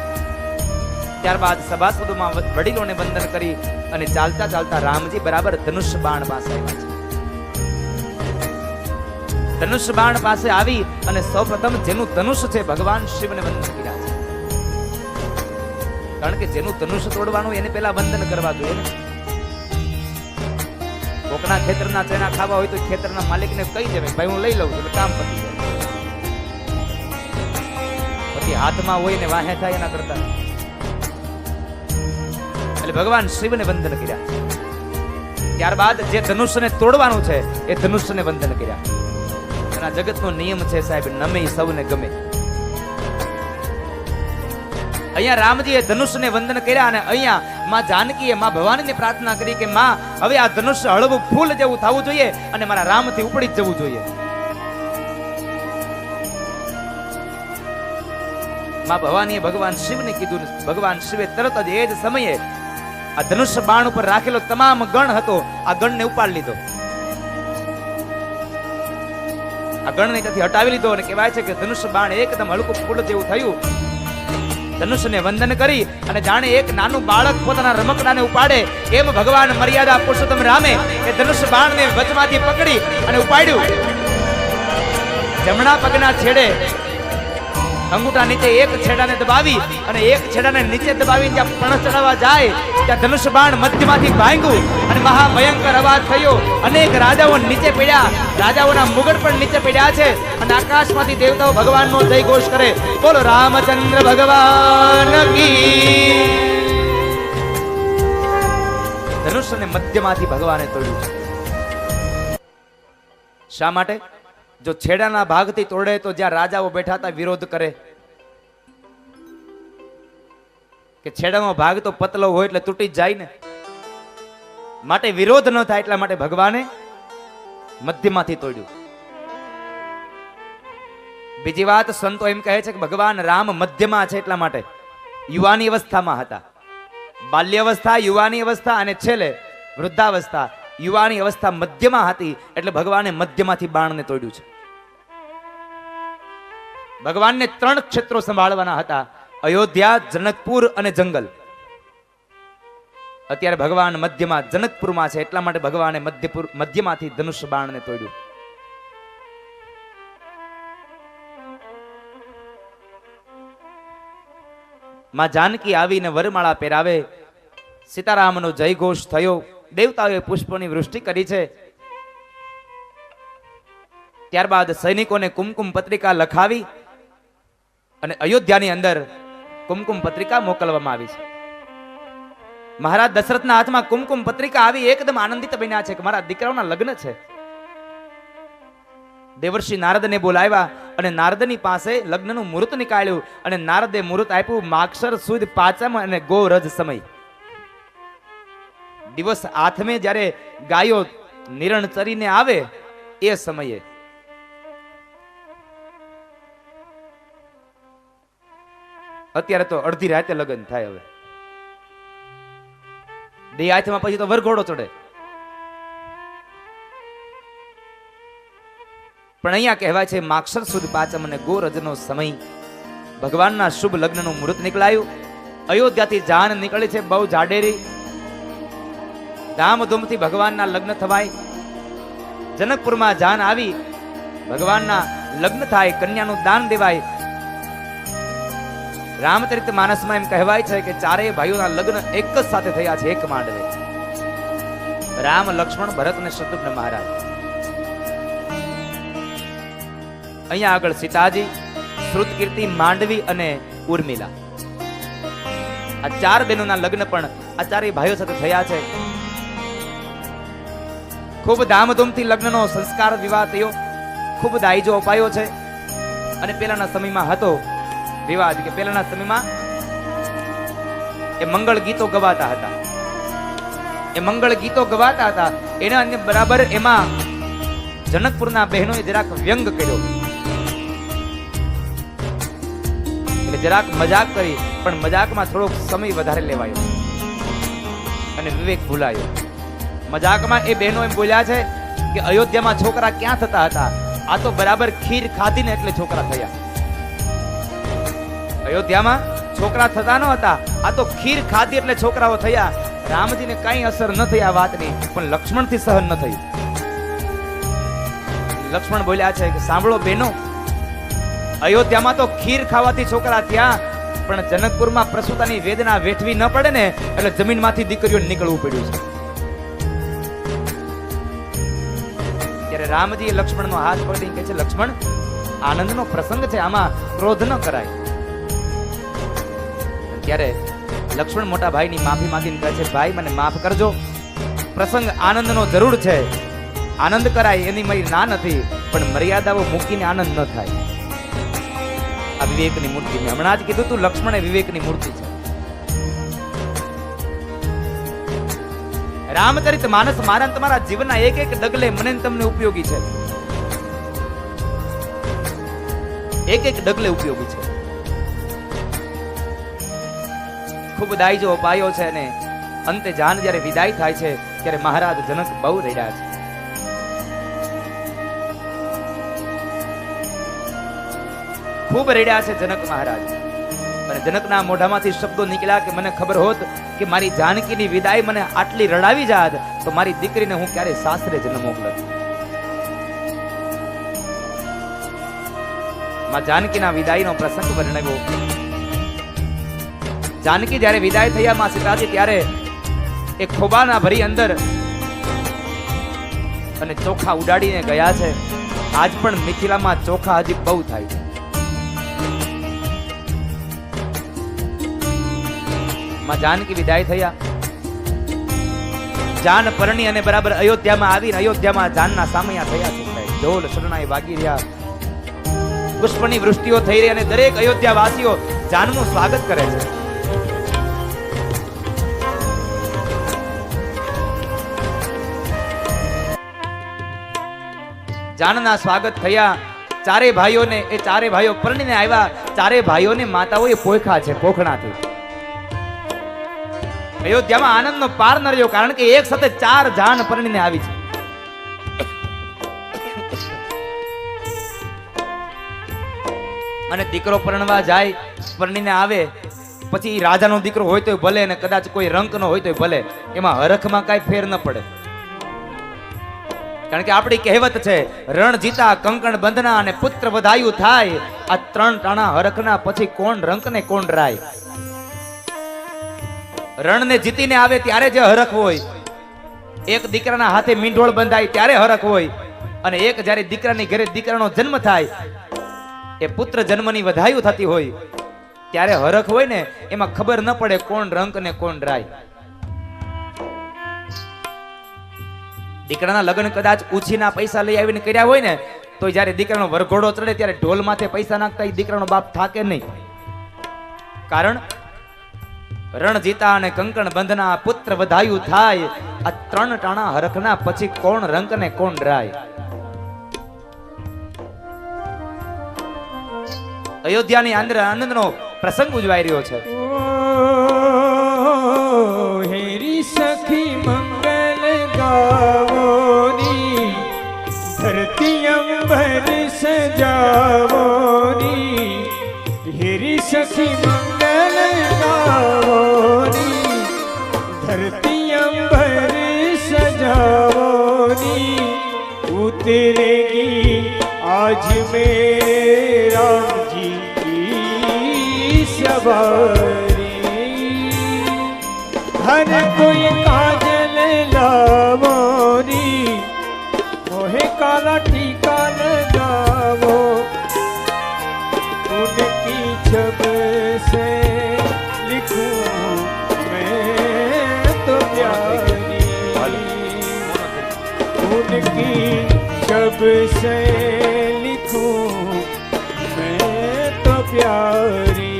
ત્યારબાદ સભાસદોમાં વડીલોને વંદન કરી અને ચાલતા ચાલતા રામજી બરાબર ધનુષ બાણ પાસે આવ્યા છે. ધનુષ બાણ પાસે આવી અને સૌપ્રથમ જેનું ધનુષ છે ભગવાન શિવને વંદન કર્યા છે. કારણ કે જેનું ધનુષ તોડવાનું એને પેલા વંદન કરવા જોઈએ ને. કોકના ખેતરના ચણા ખાવા હોય તો ખેતરના માલિકને કહી દેવે ભાઈ હું લઈ લઉં છું, એટલે કામ પતી જાય. પછી હાથમાં હોય ને વાહે થાય એના કરતા. એટલે ભગવાન શિવને વંદન કર્યા. ત્યારબાદ જે ધનુષને તોડવાનું છે એ ધનુષને વંદન કર્યા. એના જગતનો નિયમ છે સાહેબ, નમે સૌને ગમે. અહીંયા રામજીએ ધનુષને વંદન કર્યા અને અહીંયા માં જાનકીએ માં ભવાનીને પ્રાર્થના કરી કે માં હવે આ ધનુષ હળવું ફૂલ જેવું થવું જોઈએ અને મારા રામથી ઉપડી જ જવું જોઈએ. માં ભવાનીએ ભગવાન શિવને કીધું. ભગવાન શિવે તરત જ એ જ સમયે આ ધનુષ બાણ ઉપર રાખેલો તમામ ગણ હતો, આ ગણને ઉપાડી લીધો. આ ગણને ત્યાંથી હટાવી લીધો અને કહેવાય છે કે ધનુષ બાણ એકદમ હલકું ફૂલ જેવું થયું. ધનુષને વંદન કરી અને જાણે એક નાનું બાળક પોતાના રમકડાને ઉપાડે એમ ભગવાન મર્યાદા પુરુષોત્તમ રામે એ ધનુષ બાણને વચમાંથી પકડી અને ઉપાડ્યું. જમણા પગના છેડે અંગૂઠા નીચે એક છેડાને દબાવી અને એક છેડાને નીચે દબાવી જ્યાં પણસ ચડાવવા જાય ત્યાં ધનુષ બાણ મધ્યમાંથી ભાંગ્યું અને મહાભયંકર અવાજ થયો. અનેક રાજાઓ નીચે પડ્યા, રાજાઓના મુગટ પણ નીચે પડ્યા છે અને આકાશમાંથી દેવતાઓ ભગવાનનો જય ઘોષ કરે, બોલો રામચંદ્ર ભગવાન કી. ધનુષને મધ્યમાંથી ભગવાને તોડ્યું છે. શા માટે? જો છેડાના ભાગથી તોડે તો જ્યાં રાજાઓ બેઠા હતા વિરોધ કરે કે છેડાનો ભાગ તો પતલો હોય એટલે તૂટી જ જાય ને, માટે વિરોધ ન થાય એટલા માટે ભગવાને મધ્યમાંથી તોડ્યું. બીજી વાત, સંતો એમ કહે છે કે ભગવાન રામ મધ્યમાં છે એટલા માટે યુવાની અવસ્થામાં હતા. બાલ્ય અવસ્થા, યુવાની અવસ્થા અને છેલ્લે વૃદ્ધાવસ્થા. યુવાની અવસ્થા મધ્યમાં હતી એટલે ભગવાને મધ્યમાંથી બાણને તોડ્યું છે. ભગવાનને 3 ક્ષેત્રો સંભાળવાના હતા: અયોધ્યા, જનકપુર અને જંગલ. અત્યારે ભગવાન મધ્યમાં જનકપુરમાં છે એટલા માટે ભગવાને મધ્યમાંથી ધનુષ્ય બાણને તોડ્યું. માં જાનકી આવીને વરમાળા પહેરાવે. સીતારામનો જયઘોષ થયો. દેવતાઓએ પુષ્પોની વૃષ્ટિ કરી છે. ત્યારબાદ સૈનિકોને કુમકુમ પત્રિકા લખાવી અને અયોધ્યાની અંદર કુમકુમ પત્રિકા મોકલવામાં આવી છે. મહારાજ દશરથના હાથમાં કુમકુમ પત્રિકા આવી એકદમ આનંદિત બન્યા છે કે મારા દીકરાઓના લગ્ન છે. દેવર્ષિ નારદને બોલાવ્યા અને નારદની પાસે લગ્નનું મુહૂર્ત નીકાળ્યું અને નારદે મુહૂર્ત આપ્યું માગશર સુદ પાંચમ અને ગોરજ સમય. દિવસ આઠમે જ્યારે ગાયો નિરણ ચરીને આવે એ સમયે અત્યારે તો અડધી રાતે લગ્ન થાય. હવે દી આઠમાં પછી તો વરઘોડો ચડે. પણ અહીંયા કહેવાય છે માગશર સુદ પાંચમ અને ગોરજનો સમય. ભગવાનના શુભ લગ્નનું મુહૂર્ત નીકળાયું. અયોધ્યાથી જાન નીકળી છે બહુ જાડેરી. ધામધૂમથી ભગવાનના લગ્ન થવાય. જનકપુરમાં જાન આવી. ભગવાનના લગ્ન થાય, કન્યાનું દાન દેવાય. રામચરિત માનસમાં એમ કહેવાય છે કે ચારેય ભાઈઓના લગ્ન એક જ સાથે થયા છે, એક માંડવે. રામ, લક્ષ્મણ, ભરત અને શત્રુઘ્ન મહારાજ. અહીંયા આગળ સીતાજી, શ્રુતકીર્તિ, માંડવી અને ઉર્મિલા. આ 4 બહેનોના લગ્ન પણ આ ચારેય ભાઈઓ સાથે થયા છે. ખૂબ ધામધૂમથી લગ્નનો સંસ્કાર વિવાહ થયો. ખૂબ દાયજો અપાયો છે. અને પેલાના સમયમાં હતો રિવાજ કે પેલાના સમયમાં એ મંગળ ગીતો ગવાતા હતા. એ મંગળ ગીતો ગવાતા હતા એના અન્ય બરાબર એમાં જનકપુરના બહેનોએ જરાક વ્યંગ કર્યો. એટલે જરાક મજાક કરી, પણ મજાકમાં થોડોક સમય વધારે લેવાયો અને વિવેક ભૂલાયો. મજાકમાં એ બહેનો એમ બોલ્યા છે કે અયોધ્યામાં છોકરા ક્યાં થતા હતા, આ તો બરાબર ખીર ખાધીને એટલે છોકરા થયા. અયોધ્યામાં છોકરા થતા ન હતા, આ તો ખીર ખાધી એટલે છોકરાઓ થયા. રામજીને કઈ અસર ન થઈ આ વાતની, પણ લક્ષ્મણથી સહન ન થયું. લક્ષ્મણ બોલ્યા છે કે સાંભળો બહેનો, અયોધ્યામાં તો ખીર ખાવાથી છોકરા થયા, પણ જનકપુરમાં પ્રસૂતાની વેદના વેઠવી ન પડે ને એટલે જમીનમાંથી દીકરીઓ નીકળવું પડ્યું છે. ત્યારે રામજી લક્ષ્મણનો હાથ પકડી કહે છે, લક્ષ્મણ, આનંદનો પ્રસંગ છે, આમાં ક્રોધ ન કરાય. ત્યારે લક્ષ્મણ મોટા ભાઈની માફી માંગીને કહે છે, ભાઈ મને માફ કરજો, પ્રસંગ આનંદનો જરૂર છે, આનંદ કરાય એની મારી ના નથી, પણ મર્યાદાઓ મૂકીને આનંદ ન થાય. આ વિવેકની મૂર્તિ મેં હમણાં જ કીધું તું, લક્ષ્મણ એ વિવેકની મૂર્તિ છે. રામચરિત માનસ મારા તમારા જીવનના એક એક ડગલે મને તમને ઉપયોગી છે. એક એક ડગલે ઉપયોગી છે. ખૂબ દાયજો અપાયો છે અને અંતે જાન જ્યારે વિદાય થાય છે ત્યારે મહારાજ જનક બહુ રડ્યા છે. ખૂબ રડ્યા છે જનક મહારાજ. અને જનકના મોઢામાંથી શબ્દો નીકળ્યા કે મને ખબર હોત કે મારી જાનકીની વિદાય મને આટલી રડાવી જાત તો મારી દીકરીને હું ક્યારે સાસરે જ ન મોકલત. માં જાનકીના વિદાયનો પ્રસંગ વર્ણવ્યો. જાનકી જ્યારે વિદાય થયા માં સીતાજી ત્યારે એક ખોબાના ભરી અંદર અને ચોખા ઉડાડીને ગયા છે. આજ પણ મિથિલામાં ચોખા હજી બહુ થાય છે. માં જાનકી વિદાય થયા. જાન પરણી અને બરાબર અયોધ્યામાં આવીને અયોધ્યામાં જાનના સામૈયા થયા છે. ઢોલ શરણાઈ વાગી રહ્યા, પુષ્પની વૃષ્ટિઓ થઈ રહી અને દરેક અયોધ્યા વાસીઓ જાનનું સ્વાગત કરે છે. જાનના સ્વાગત થયા. ચારે ભાઈઓને, એ ચારે ભાઈઓ પરણીને આવ્યા. ચારે ભાઈઓને માતાઓએ પોખા છે, પોખણાથી. અયોધ્યામાં આનંદનો પાર ન રહ્યો, કારણ કે એક સાથે 4 જાન પરણીને આવી છે. અને દીકરો પરણવા જાય, પરણીને આવે પછી રાજાનો દીકરો હોય તોય ભલે, અને કદાચ કોઈ રંકનો હોય તોય ભલે, એમાં હરખમાં કાંઈ ફેર ન પડે. કારણ કે આપણી કહેવત છે, રણ જીતા કંકણ બંધના અને પુત્ર વધાયું થાય. આ 3 ટાણા હરખના પછી કોણ રંક ને કોણ રાય. રણને જીતીને આવે ત્યારે જે હરખ હોય, એક દીકરાના હાથે મીંઢોળ બંધાય ત્યારે હરખ હોય, અને એક જ્યારે દીકરાની ઘરે દીકરાનો જન્મ થાય, એ પુત્ર જન્મની વધાયું થતી હોય ત્યારે હરખ હોય ને, એમાં ખબર ન પડે કોણ રંક ને કોણ રાય. દીકરાના લગ્ન કદાચ ઉછીના પૈસા લઈ આવીને કર્યા હોય ને, તો જ્યારે દીકરાનો વરઘોડો ચડે ત્યારે ઢોલ માથે પૈસા નાખતા દીકરાનો બાપ થાકે નહીં. કારણ રણ જીતા અને કંકણ બંધના પુત્ર વધાયું થાય. આ 3 ટાણા હરખના પછી કોણ રંક ને કોણ રાય. અયોધ્યાની અંદર આનંદનો પ્રસંગ ઉજવાઈ રહ્યો છે. હેરી સખી મંગલ ગાવોની, ધરતી અંબર સજાવોની. હેરી સખી મંગલ ગાવોની, ધરતી અંબર સજાવોની. उतरेगी आज मेरा हर कोई काजल लावोनी, मोहे काला टीका लगावो. उनकी छब से लिखूं मैं तो प्यारी, उनकी छब से लिखूं मैं तो प्यारी.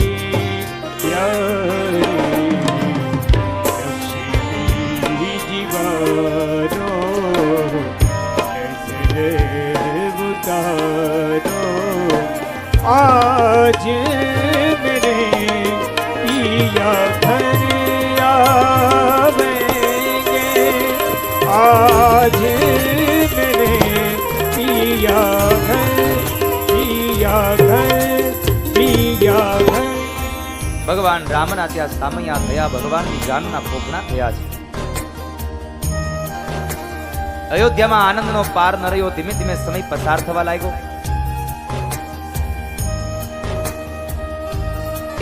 आज मेरे पिया घर आवेंगे, आज मेरे पिया घर, पिया घर, पिया घर. ભગવાન રામના ત્યાં સામૈયા થયા, ભગવાનની જાનના પોખણા થયા છે. અયોધ્યામાં આનંદનો પાર ન રહ્યો. ધીમે ધીમે સમય પસાર થવા લાગ્યો.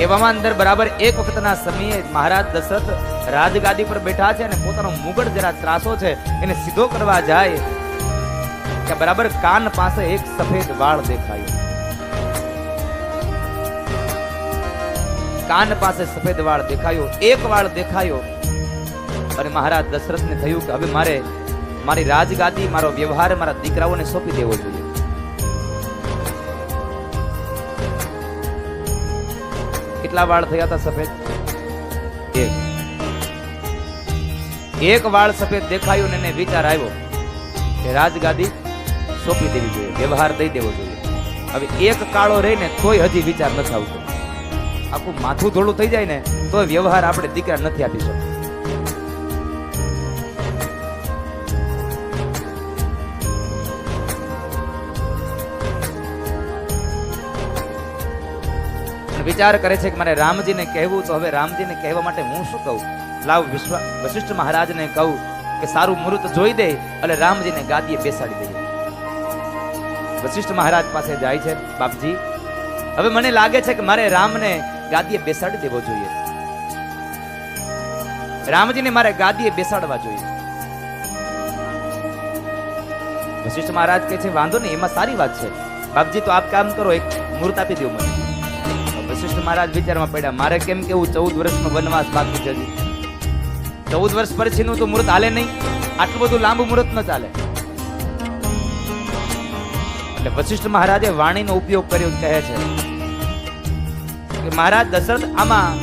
એવામાં અંદર બરાબર એક વખતના સમયે મહારાજ દશરથ રાજગાદી પર બેઠા છે અને પોતાનો મુગટ જરા ત્રાસો છે એને સીધો કરવા જાય કે બરાબર કાન પાસે એક સફેદ વાળ દેખાયો. કાન પાસે સફેદ વાળ દેખાયો, એક વાળ દેખાયો, અને મહારાજ દશરથને થયું કે હવે મારે મારી રાજગાદી, મારો વ્યવહાર મારા દીકરાઓને સોંપી દેવો જોઈએ. કેટલા વાળ થયા હતા સફેદ? એક વાળ સફેદ દેખાયો ને એને વિચાર આવ્યો કે રાજગાદી સોંપી દેવી જોઈએ, વ્યવહાર દઈ દેવો જોઈએ. હવે એક કાળો રહીને તોય હજી વિચાર નથી આવતો. આખું માથું ધોળું થઈ જાય ને તોય વ્યવહાર આપણે દીકરા નથી આપી શકતા. વિચાર કરે છે કે મારે રામજીને કહેવું, તો હવે રામજીને કહેવા માટે હું શું કહું? લાવ વશિષ્ઠ મહારાજને કહું કે સારું મુહૂર્ત જોઈ દે અને રામજીને ગાદીએ બેસાડી દઈએ. વશિષ્ઠ મહારાજ પાસે જાય છે, બાપજી હવે મને લાગે છે કે મારે રામને ગાદીએ બેસાડી દેવો જોઈએ, રામજીને મારે ગાદીએ બેસાડવા જોઈએ. વશિષ્ઠ મહારાજ કહે છે વાંધો નહીં, એમાં સારી વાત છે બાપજી, તો આપ કામ કરો, એક મુહૂર્ત આપી દો મને. વશિષ્ઠ મહારાજ વિચારમાં પડ્યા, મારે કેમ કેવું 14 વર્ષનો વનવાસ બાકી છે, 14 વર્ષ પછીનું તો મુહૂર્ત હાલે નહીં, આટલું બધું લાંબુ મુહૂર્ત ન ચાલે. એટલે વશિષ્ઠ મહારાજે વાણીનો ઉપયોગ કર્યો, કહે છે કે મહારાજ દશરથ આમાં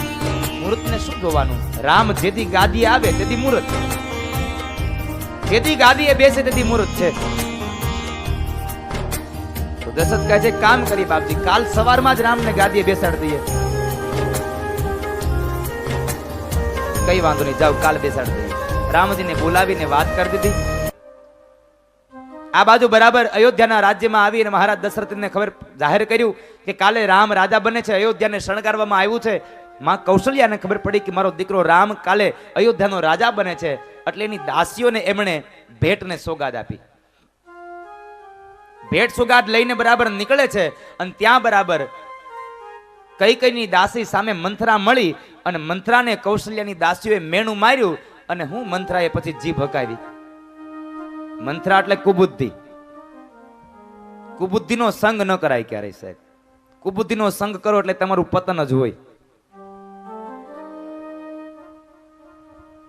મુહૂર્તને શું જોવાનું? રામ જેથી ગાદી આવે તેથી મુહૂર્ત, જેથી ગાદીએ બેસે તેથી મુહૂર્ત છે. તો દશરથ કહે છે કામ કરી બાપજી, કાલ સવારમાં જ રામને ગાદીએ બેસાડી દઈએ. કઈ વાંધો નહીં, જાઓ કાલ બેસાડી દઈએ. રામજીને બોલાવીને વાત કરી દીધી. આ બાજુ બરાબર અયોધ્યાના રાજ્યમાં આવી અને મહારાજ દશરથને ખબર જાહેર કર્યું કે કાલે રામ રાજા બને છે, અયોધ્યાને શણગારવામાં આવ્યું છે. માં કૌશલ્યાને ખબર પડી કે મારો દીકરો રામ કાલે અયોધ્યાનો રાજા બને છે, એટલે એની દાસીઓને એમણે ભેટ ને સોગાદ આપી. ભેટ સોગાદ લઈને બરાબર નીકળે છે અને ત્યાં બરાબર કૈકેયીની દાસી સામે મંથરા મળી અને મંથરાને કૌશલ્યાની દાસીઓએ મેણું માર્યું અને હું મંથરાએ પછી જીભ હકાવી. મંથરા એટલે કુબુદ્ધિ. કુબુદ્ધિનો સંગ ન કરાય ક્યારેય સાહેબ. કુબુદ્ધિનો સંગ કરો એટલે તમારું પતન જ હોય.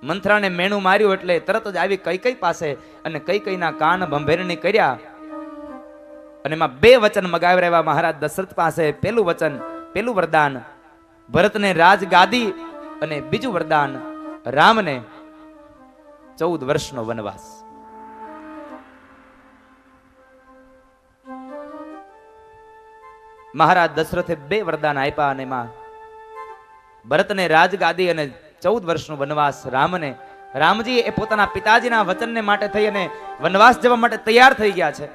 મંથરાને મેણું માર્યું એટલે તરત જ આવી કૈકેયી પાસે અને કૈકેયીના કાન ભંભેરણી કર્યા અને એમાં બે વચન મગાવી રહ્યા મહારાજ દશરથ પાસે. પેલું વચન, પેલું વરદાન ભરતને રાજગાદી અને બીજું વરદાન રામને 14 વર્ષનો વનવાસ. મહારાજ દશરથે બે વરદાન આપ્યા અને એમાં ભરતને રાજગાદી અને 14 વર્ષનો વનવાસ રામને. રામજી એ પોતાના પિતાજીના વચનને માટે થઈ અને વનવાસ જવા માટે તૈયાર થઈ ગયા છે.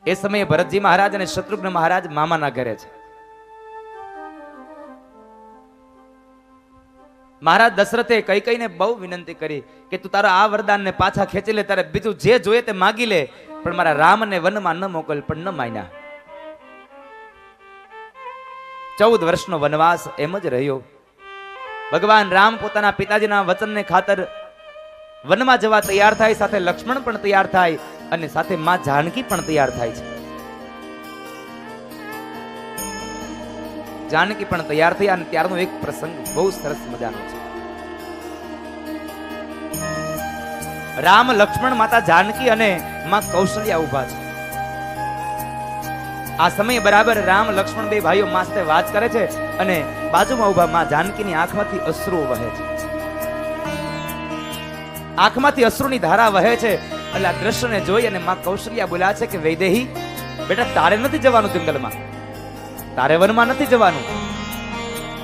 એ સમયે ભરતજી મહારાજ અને શત્રુઘ્ન મહારાજ મામાના ઘરે છે. મહારાજ દશરથે કૈકેયીને બહુ વિનંતી કરી કે તું તારા આ વરદાનને પાછા ખેંચી લે, તારે બીજું જે જોઈએ તે માગી લે, પણ મારા રામને વનમાં ન મોકલ. પણ ન માન્યા. 14 વર્ષનો વનવાસ એમ જ રહ્યો. ભગવાન રામ પોતાના પિતાજીના વચનને ખાતર વનમાં જવા તૈયાર થાય, સાથે લક્ષ્મણ પણ તૈયાર થાય અને સાથે માં જાનકી પણ તૈયાર થાય છે. જાનકી પણ તૈયાર થઈ અને ત્યારનો એક પ્રસંગ બહુ સરસ મજાનો છે. રામ, લક્ષ્મણ, માતા જાનકી અને માં કૌશલ્યા ઉભા છે. આ સમયે બરાબર રામ, લક્ષ્મણ બે ભાઈઓ માસ્તે વાત કરે છે અને બાજુમાં ઉભા માં જાનકીની આંખમાંથી અશ્રુઓ વહે છે. આંખમાંથી અશ્રુની ધારા વહે છે. એટલે આ દ્રશ્યને જોઈ અને માં કૌશલ્યા બોલ્યા છે કે વૈદેહી, બેટા તારે નથી જવાનું જંગલમાં, તારે વનમાં નથી જવાનું.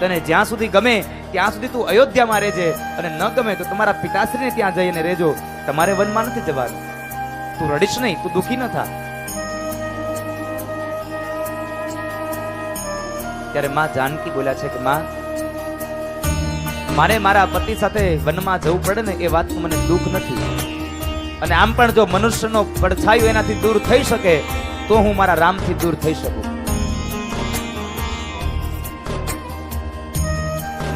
તને જ્યાં સુધી ગમે ત્યાં સુધી તું અયોધ્યામાં રહેજે અને ન ગમે તો તમારા પિતાશ્રીને ત્યાં જઈને રહેજો. તમારે વનમાં નથી જવાનું. તું રડીશ નહીં, તું દુખી ન થા. ત્યારે માં જાનકી બોલ્યા છે કે માં, મારે મારા પતિ સાથે વનમાં જવું પડે ને એ વાત મને દુઃખ નથી. અને આમ પણ જો મનુષ્યનો પડછાયો એનાથી દૂર થઈ શકે તો હું મારા રામથી દૂર થઈ શકું.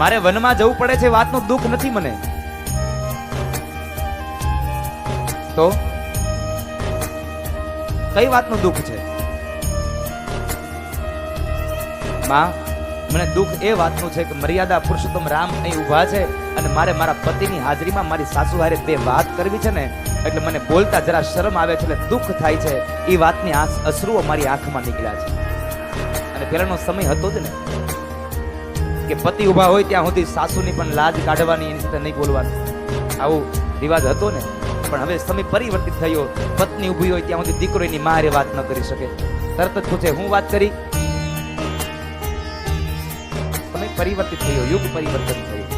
મારે વનમાં જવું પડે છે વાતનું દુઃખ નથી મને. તો કઈ વાતનું દુઃખ છે? માં, મને દુઃખ એ વાતનું છે કે મર્યાદા પુરુષોત્તમ રામ અહીં ઊભા છે અને મારે મારા પતિની હાજરીમાં મારી સાસુ હારે બે વાત કરવી છે ને, એટલે મને બોલતા જરા શરમ આવે છે, એટલે દુઃખ થાય છે. એ વાતની અશ્રુઓ મારી આંખમાં નીકળ્યા છે. અને પહેલાનો સમય હતો જ ને કે પતિ ઊભા હોય ત્યાં સુધી સાસુની પણ લાજ કાઢવાની, એની સાથે નહીં બોલવાનું, આવો રિવાજ હતો ને. પણ હવે સમય પરિવર્તિત થયો. પત્ની ઊભી હોય ત્યાં સુધી દીકરો એની માં હારે વાત ન કરી શકે. તરત જ પૂછે હું વાત કરી. પરિવર્તિત થયો, યુગ પરિવર્તન થયું.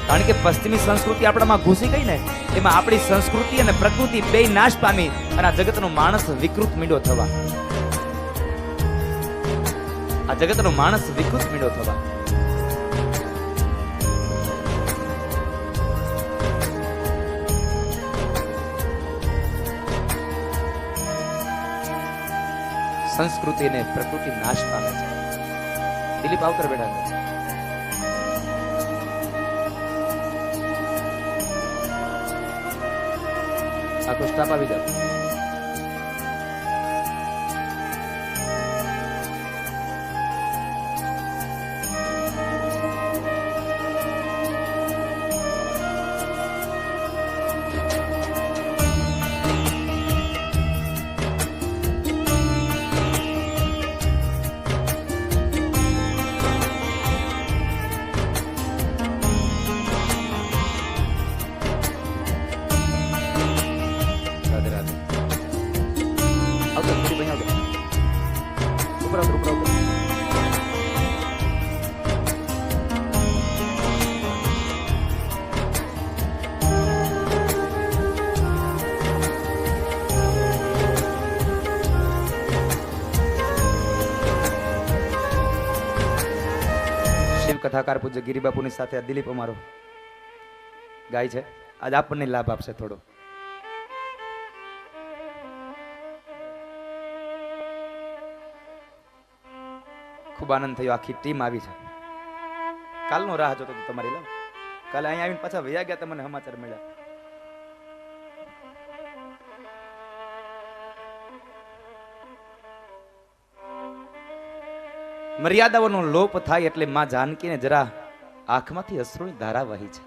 કારણ કે પશ્ચિમી સંસ્કૃતિ આપણામાં ઘૂસી ગઈ ને, એમાં આપણી સંસ્કૃતિ અને પ્રકૃતિ બે નાશ પામી અને આ જગતનો માણસ વિકૃત મીંડો થવા. આ જગતનો માણસ વિકૃત મીંડો થવા. સંસ્કૃતિ અને પ્રકૃતિ નાશ પામે છે. દિલીપ આવકર બેટા, આખો સ્ટાફ આવી જાવ. કથાકાર પૂજ્ય ગિરિબાપુની સાથે આ દિલીપ અમારો ગાય છે. આજ આપણને લાભ આપશે થોડો. ખૂબ આનંદ થયો. આખી ટીમ આવી છે. કાલનો રાહ જોતો હતો તમારી. લાવ કાલે અહીંયા આવીને પાછા વયા ગયા, તમને સમાચાર મળ્યા. મર્યાદાઓનો લોપ થાય એટલે માં જાનકીને જરા આંખમાંથી અશ્રુની ધારા વહી છે.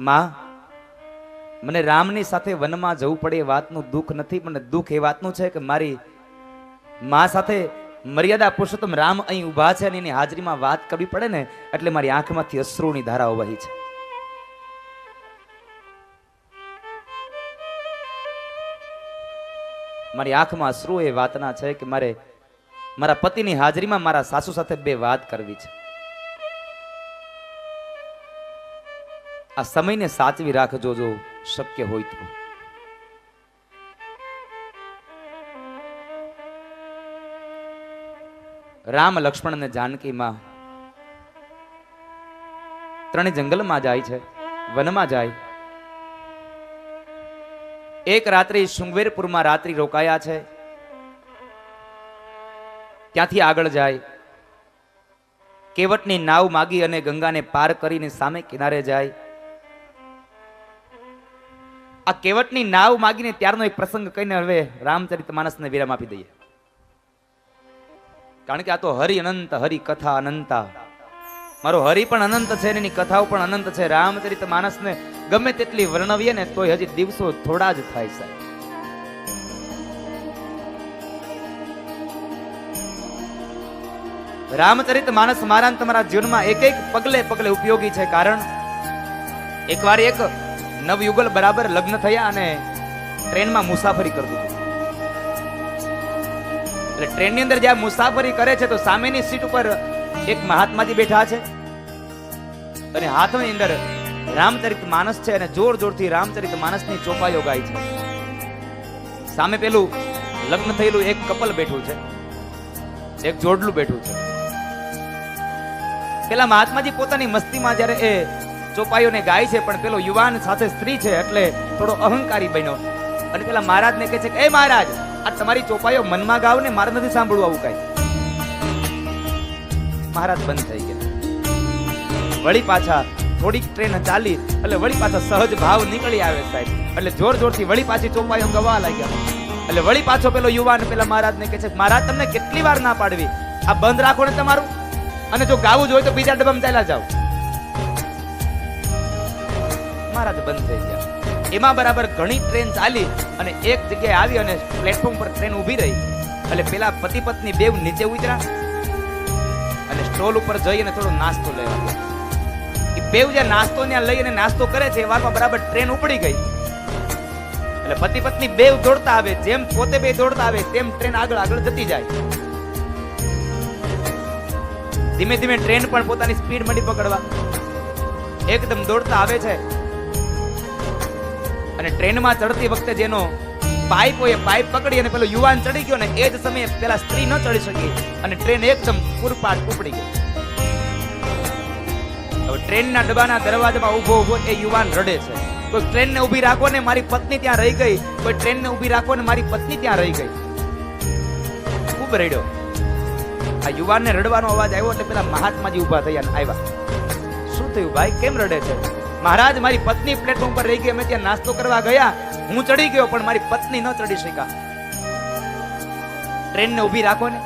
માં, મને રામની સાથે વનમાં જવું પડે એ વાતનું દુઃખ નથી, મને દુઃખ એ વાતનું છે કે મારી માં સાથે મર્યાદા પુરુષોત્તમ રામ અહીં ઊભા છે અને એની હાજરીમાં વાત કરવી પડે ને એટલે મારી આંખમાંથી અશ્રુની ધારાઓ વહી છે. મારી આંખમાં અશ્રુ એ વાતના છે કે મારે મારા પતિની હાજરીમાં મારા સાસુ સાથે બે વાત કરવી છે. આ સમયને સાચવી રાખજો જો શક્ય હોય તો. રામ, લક્ષ્મણ અને જાનકી માં ત્રણે જંગલમાં જાય છે, વનમાં જાય. એક રાત્રિ શૃંગવેરપુરમાં રાત્રિ રોકાયા છે. ત્યાંથી આગળ જાય, કેવટની નાવ માગી અને ગંગાને પાર કરીને સામે કિનારે જાય. આ કેવટની નાવ માગીને ત્યારનો એક પ્રસંગ કહીને હવે રામચરિતમાનસને વિરામ આપી દઈએ. કારણ કે આ તો હરિ અનંત, હરિ કથા અનંતા. મારો હરિ પણ અનંત છે, એની કથાઓ પણ અનંત છે. રામચરિતમાનસને ગમે તેટલી વર્ણવીએ ને તોય હજી દિવસો થોડા જ થાય સાહેબ. રામચરિતમાનસ મારા તમારા જીવનમાં એક એક પગલે પગલે ઉપયોગી છે. કારણ એકવાર એક નવયુગલ બરાબર લગ્ન થયા અને ટ્રેનમાં મુસાફરી કરતું હતું. એટલે ટ્રેનની અંદર જ્યાં મુસાફરી કરે છે તો સામેની સીટ ઉપર એક મહાત્માજી બેઠા છે અને હાથની અંદર રામચરિતમાનસ છે અને જોર જોરથી રામચરિતમાનસની ચોપાઈઓ ગાય છે. સામે પેલું લગ્ન થયેલું એક કપલ બેઠું છે, એક જોડલું બેઠું છે. પેલા મહાત્માજી પોતાની મસ્તીમાં જ્યારે એ ચોપાઈઓને ગાય છે પણ પેલો યુવાન સાથે સ્ત્રી છે એટલે થોડો અહંકારી બન્યો અને પેલા મહારાજને કહે છે કે એ મહારાજ, આ તમારી ચોપાઈઓ મનમાં ગાવ ને, મારે નથી સાંભળવું આવું કઈ. મહારાજ બંધ થઈ ગયા. વળી પાછા થોડીક ટ્રેન ચાલી એટલે વળી પાછા સહજ ભાવ નીકળી આવે સાહેબ. એટલે જોર જોરથી વળી પાછી ચોપાઈઓ ગવા લાગ્યા. એટલે વળી પાછો પેલો યુવાન પેલા મહારાજને કહે છે મહારાજ, તમને કેટલી વાર ના પાડવી, આ બંધ રાખો ને તમારું, અને જો ગાવું જ હોય તો બીજા ડબ્બામાં ચાલ્યા જાઓ. મહારાજ બંધ થઈ ગયા. એમાં બરાબર ઘણી ટ્રેન ચાલી અને એક જગ્યાએ આવી અને પ્લેટફોર્મ પર ટ્રેન ઊભી રહી. એટલે પેલા પતિ પત્ની બેવ નીચે ઉતર્યા અને સ્ટોલ ઉપર જઈ અને થોડો નાસ્તો લેવા ગયા. એ બેવ જે નાસ્તો ત્યાં લઈ અને નાસ્તો કરે છે એ વારમાં બરાબર ટ્રેન ઉપડી ગઈ. એટલે પતિ પત્ની બેવ દોડતા આવે, જેમ પોતે બે દોડતા આવે તેમ ટ્રેન આગળ આગળ જતી જાય. ધીમે ધીમે ટ્રેન પણ પોતાની સ્પીડ મંડી પકડવા એકદમ દોડતા આવે છે અને ટ્રેનમાં ચડતી વખતે જેનો પાઇપ હોય એ પાઇપ પકડી અને પેલો યુવાન ચડી ગયો ને એ જ સમયે પેલા સ્ત્રી ન ચડી શકી અને ટ્રેન એકદમ પૂરપાટ ઉપડી ગઈ. હવે ટ્રેનના ડબ્બાના દરવાજામાં ઊભો ઊભો એ યુવાન રડે છે. કોઈ ટ્રેનને ઊભી રાખો ને, મારી પત્ની ત્યાં રહી ગઈ. કોઈ ટ્રેનને ઊભી રાખો ને, મારી પત્ની ત્યાં રહી ગઈ. ખૂબ રડ્યો. આ યુવાનને રડવાનો અવાજ આવ્યો એટલે પેલા મહાત્માજી ઊભા થયા અને આવ્યા. શું થયું ભાઈ, કેમ રડે છે? મહારાજ, મારી પત્ની પ્લેટફોર્મ પર રહી ગઈ, અમે ત્યાં નાસ્તો કરવા ગયા, હું ચડી ગયો પણ મારી પત્ની ન ચડી શક્યા. ટ્રેનને ઊભી રાખો ને.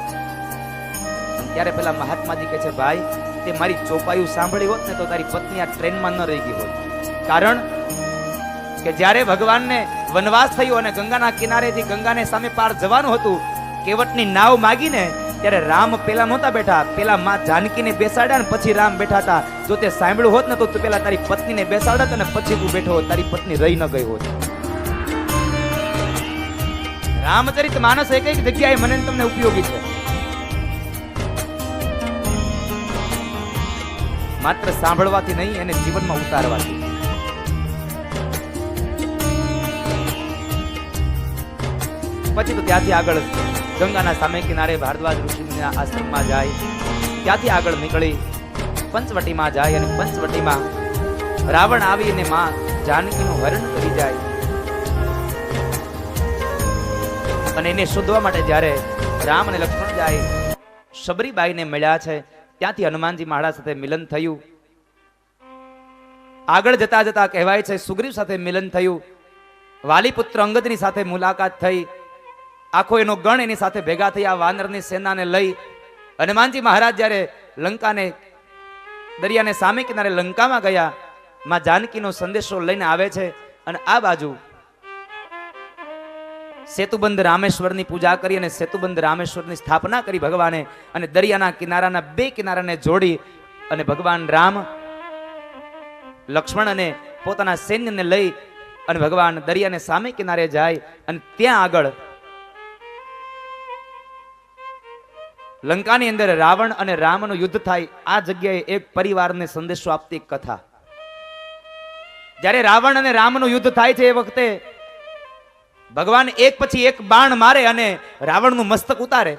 ત્યારે પેલા મહાત્માજી કહે છે ભાઈ, તે મારી ચોપાયું સાંભળી હોત ને તો તારી પત્ની આ ટ્રેનમાં ન રહી ગઈ હોત. કારણ કે જ્યારે ભગવાનને વનવાસ થયો અને ગંગાના કિનારેથી ગંગાને સામે પાર જવાનું હતું, કેવટની નાવ માગીને ત્યારે રામ પેલા નહોતા બેઠા, પેલા માં જાનકીને બેસાડ્યા ને પછી રામ બેઠા હતા. જો તે સાંભળ્યું હોત ને તો તું પેલા તારી પત્નીને બેસાડત અને પછી તું બેઠો હોત, તારી પત્ની રહી ન ગઈ હોત. રામચરિતમાનસ એક એક જગ્યાએ મને તમને ઉપયોગી છે. માત્ર સાંભળવાથી નહીં, એને જીવનમાં ઉતારવાથી. પછી તો ત્યાંથી આગળ ગંગાના સામે કિનારે ભારદ્વાજ ઋષિના આશ્રમમાં જાય. ત્યાંથી આગળ નીકળી પંચવટીમાં જાય અને પંચવટીમાં રાવણ આવી અને માં જાનકીનું હરણ કરી જાય. અને એને શોધવા માટે જ્યારે રામ અને લક્ષ્મણ જાય શબરીબાઈને મળ્યા છે, ત્યાંથી હનુમાનજી મહારાજ સાથે મિલન થયું. આગળ જતા જતા કહેવાય છે સુગ્રીવ સાથે મિલન થયું. વાલી પુત્ર અંગદની સાથે મુલાકાત થઈ. આખો એનો ગણ એની સાથે ભેગા થઈ આ વાનરની સેનાને લઈ. હનુમાનજી મહારાજ જ્યારે લંકાને દરિયાને સામે કિનારે લંકામાં ગયા, માં જાનકીનો સંદેશો લઈને આવે છે. અને આ બાજુ સેતુબંધ રામેશ્વરની પૂજા કરી અને સેતુબંધ રામેશ્વરની સ્થાપના કરી ભગવાને. અને દરિયાના કિનારાના બે કિનારાને જોડી અને ભગવાન રામ લક્ષ્મણ અને પોતાના સૈન્યને લઈ અને ભગવાન દરિયાને સામે કિનારે જાય. અને ત્યાં આગળ લંકાની અંદર રાવણ અને રામનું યુદ્ધ થાય. આ જગ્યાએ એક પરિવારને સંદેશો આપતી કથા. જ્યારે રાવણ અને રામનું યુદ્ધ થાય છે એ વખતે ભગવાન એક પછી એક બાણ મારે અને રાવણનું મસ્તક ઉતારે.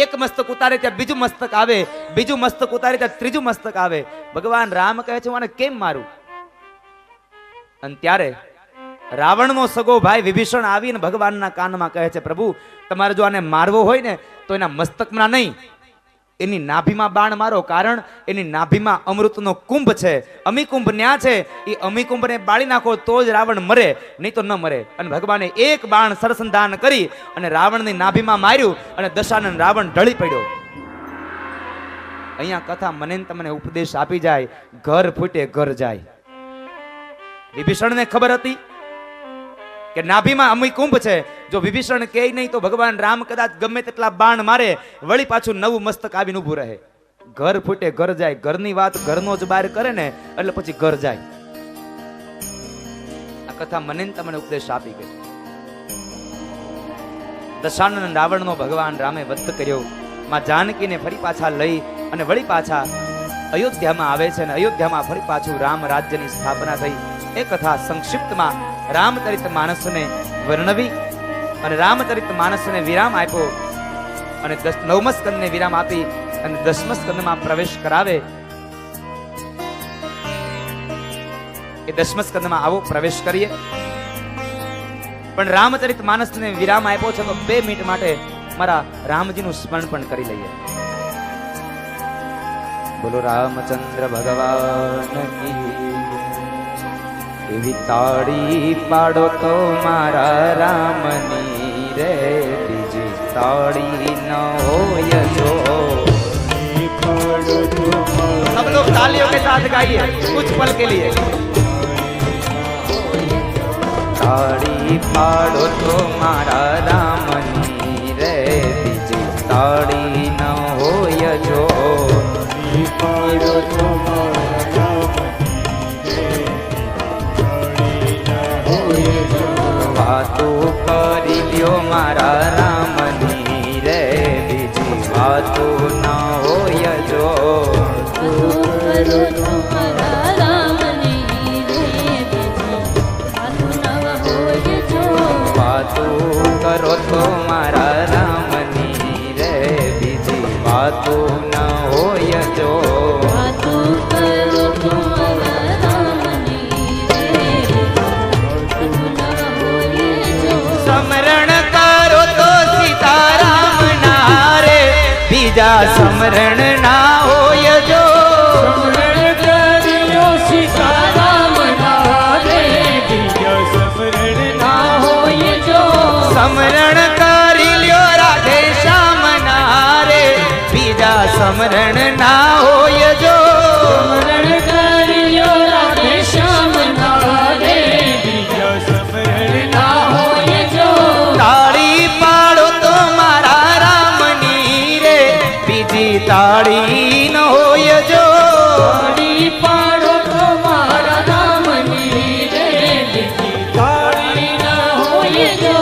એક મસ્તક ઉતારે ત્યાં બીજું મસ્તક આવે, બીજું મસ્તક ઉતારે ત્યાં ત્રીજું મસ્તક આવે. ભગવાન રામ કહે છે હું આને કેમ મારું? અને ત્યારે રાવણનો સગો ભાઈ વિભીષણ આવીને ભગવાનના કાનમાં કહે છે પ્રભુ તમારે જો આને મારવો હોય ને તો એના મસ્તકમાં નહીં, એની નાભીમાં બાણ મારો. કારણ એની નાભીમાં અમૃતનો કુંભ છે, અમીકુંભ ન્યા છે. એ અમીકુંભને બાળી નાખો તો જ રાવણ મરે, નહીં તો ન મરે. અને ભગવાને એક બાણ સરસંધાન કરી અને રાવણની નાભીમાં માર્યું અને દશાનન રાવણ ઢળી પડ્યો. અહીંયા કથા મને તમને ઉપદેશ આપી જાય, ઘર ફૂટે ઘર જાય. વિભીષણને ખબર હતી કે નાભીમાં અમીકુંભ છે. જો વિભીષણ કહે નહીં તો ભગવાન રામ કદાચ ગમે તેટલા બાણ મારે વળી પાછું નવું મસ્તક આવીને ઊભું રહે. ઘર ફૂટે ઘર જાય. ઘરની વાત ઘરનો જ બહાર કરે ને એટલે પછી ઘર જાય. આ કથા મને તમને ઉપદેશ આપી ગઈ. દશાનન રાવણનો ભગવાન રામે વધ કર્યો. માં જાનકીને ફરી પાછા લઈ અને વળી પાછા અયોધ્યામાં આવે છે. અને અયોધ્યામાં ફરી પાછું રામ રાજ્યની સ્થાપના થઈ. એ કથા સંક્ષિપ્તમાં રામચરિત માનસને વર્ણવી અને રામચરિત માનસને વિરામ આપ્યો અને 9મ સ્કંદને વિરામ આપી અને 10મ સ્કંદમાં પ્રવેશ કરાવે. એ 10મ સ્કંદમાં આવો પ્રવેશ કરીએ. પણ રામચરિત માનસને વિરામ આપ્યો છે તો 2 મિનિટ માટે મારા રામજીનું સ્મરણ પણ કરી લઈએ. બોલો રામચંદ્ર ભગવાન કી. એવી તાળી પાડો તો મારા રામની રે, બીજી તાળી ન હોય જો. सब लोग तालियों के साथ गाइए कुछ पल के लिए. ताड़ी पाड़ो तो मारा रामनी रे, बीजी ताड़ी न होय जो. पाड़ो तो मारा वातो करी ल्यो मारा रामनी रे, बीजी वातो न होय जो. वातो करो तो मारा रामनी रे, बीजी वातो न होय जो. समरण करो तो सीताराम नारे, बीजा समरण ना होय जो. समरण करियो सीताराम नारे, बीजा समरण ना होय जो. समरण करी ल्यो राधे श्याम नारे, बीजा समरण ना होय जो. समरण करियो राधे श्याम नारे, बीजा समरण ना होय जो. ताड़ी पाड़ो तो मारा रामनी रे, बीजी ताड़ी न होय जो. ताड़ी पाड़ो तो मारा रामनी रे, बीजी ताड़ी ना होय जो.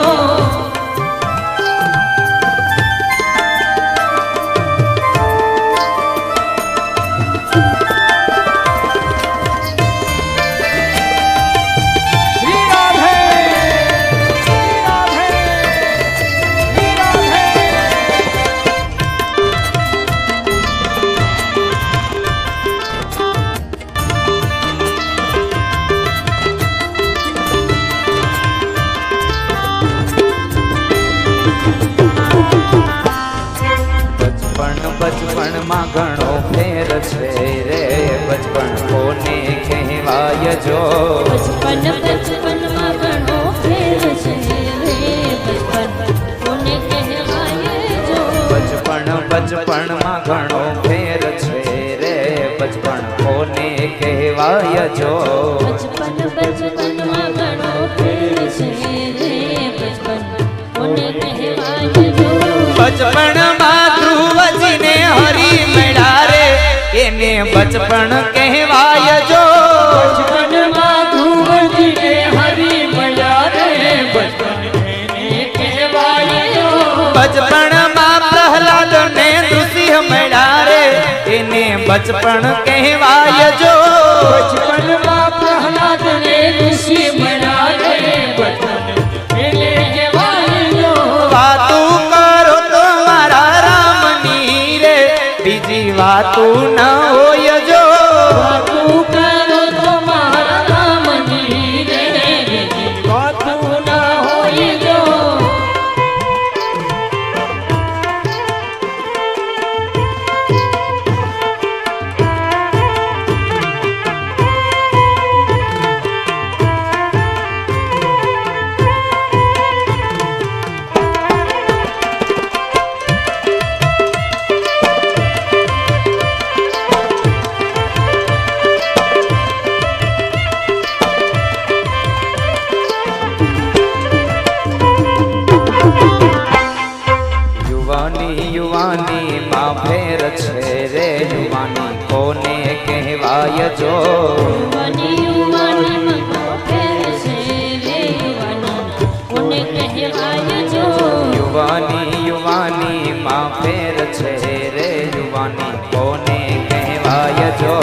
બચપણમાં ઘણો ફેર છે રે બચપણ કોને કહેવાય જો બચપનમાં ઘણો ફેર છે રે બચપન કોને કહેવાય જો બચપણમાં ઘણો ફેર છે રે બચપણ કોને કહેવાય જો બચપનમાં ઘણો ફેર છે રે બચપન કોને કહેવાય જો બચપણમાં ધ્રુવજીને હરી મળ્યા રે એને બચપણ કહેવાય જો બચપનમાં ધ્રુવજીને હરી મળ્યા રે બચપન એને કહેવાય જો બચપણમાં પ્રહલાદ ને નૃસિંહ મળ્યા રે એને બચપણ કહેવાય જો બચપનમાં પ્રહલાદ ને ઋષિ મળ્યા રે બચપન એને કહેવાય જો વાતું કરો તો મારા રામની રે બીજી વાતું ન હોય જો વાતું કરો તો મારા રામની રે વાતું ના હોય જો યુવાની માં ફેર છે રે યુવાની કોને કહેવાય જો યુવાની ફેર છે રે યુવાની કોને કહેવાય જો યુવાની માં ફેર છે રે યુવાની કોને કહેવાય જો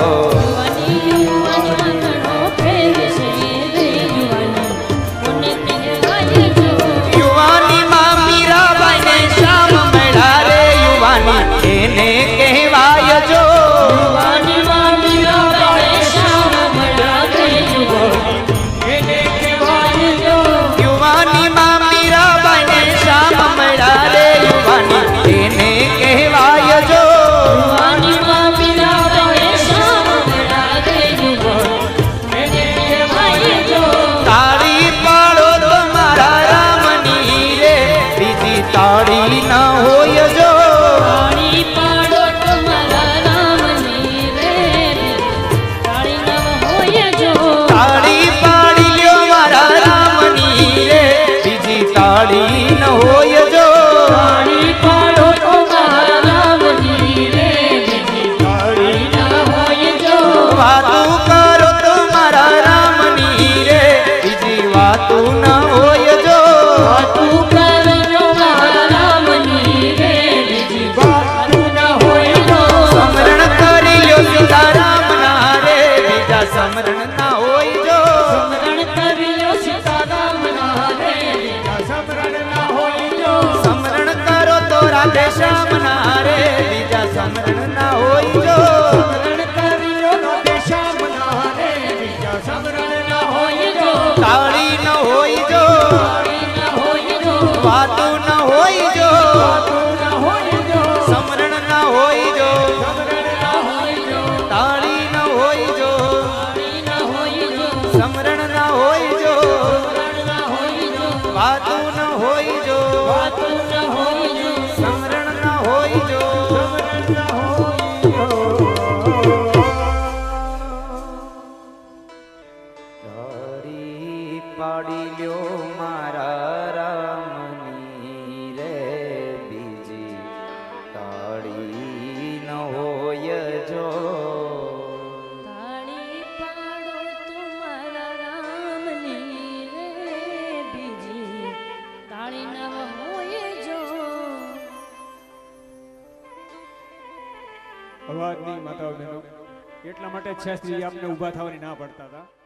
યુવાની ઘણો ફેર છે રે યુવાની કોને કહેવાય જો યુવાની માં મીરાબાઈ ને શ્યામ મળ્યા રે યુવાની એને કહેવાય જો યુવાની માં મીરાબાઈ શ્યામ મળ્યા રે યુવાની એને કહેવાય જો યુવાની માં મીરાબાઈ ને શ્યામ મળ્યા રે યુવાની એને કહેવાય જો યુવાની માં મીરાબાઈ શ્યામ મળ્યા રે યુવાની એને કહેવાય જો તાળી પાડો તો મારા રામની રે બીજી તાળી ન હોય જો તાળી પાડો તમારા રામની રે તાળી ન હોય જો તાળી પાડી લ્યો મારા રામની રે બીજી તાળી ન હોય જો તાળી પાડો તમારા રામની રે બીજી તાળી ન હોય જો વાતું કરો તો મારા રામની રે બીજી વાતું ન હોય જો વાતું કરજો મારા રામની રે બીજી વાતું ન હોય જો સમરણ કરી લ્યો સીતારામ ના રે બીજા સમરણ ના હોય જો સ્મરણ કરી લો સીતારામ ના રે બીજા સ્મરણ ના હોય જો સમરણ કરો તો રાધે શ્યામ ના રે બીજા સમરણ ના હોય જો સ્મરણ કરી લો રાધે શ્યામ ના રે બીજા સ્મરણ ના હોય જો તાળી ન હોય જો તાળી ન હોય જો વાતું ન હોય જો વાતું ન હોય જો સમરણ ના હોય જો સ્મરણ ના હોય જો તાળી ન હોય જો તાળી ન હોય જો સમરણ ના હોય જો સ્મરણ ના હોય જો વાતું ન હોય જો વાતું ન હોય જો સમરણ ના હોય જો સ્મરણ ના હોય જો તાળી પાડી લ્યો મારા રામની રે બીજી તાળી ન હોય જો તાળી પાડો તમારા રામની રે બીજી તાળી ન હોય જો અવાજ નહીં માતાઓ બહેનો એટલા માટે છે શ્રી આપને ઊભા થવાની ના પડતા હતા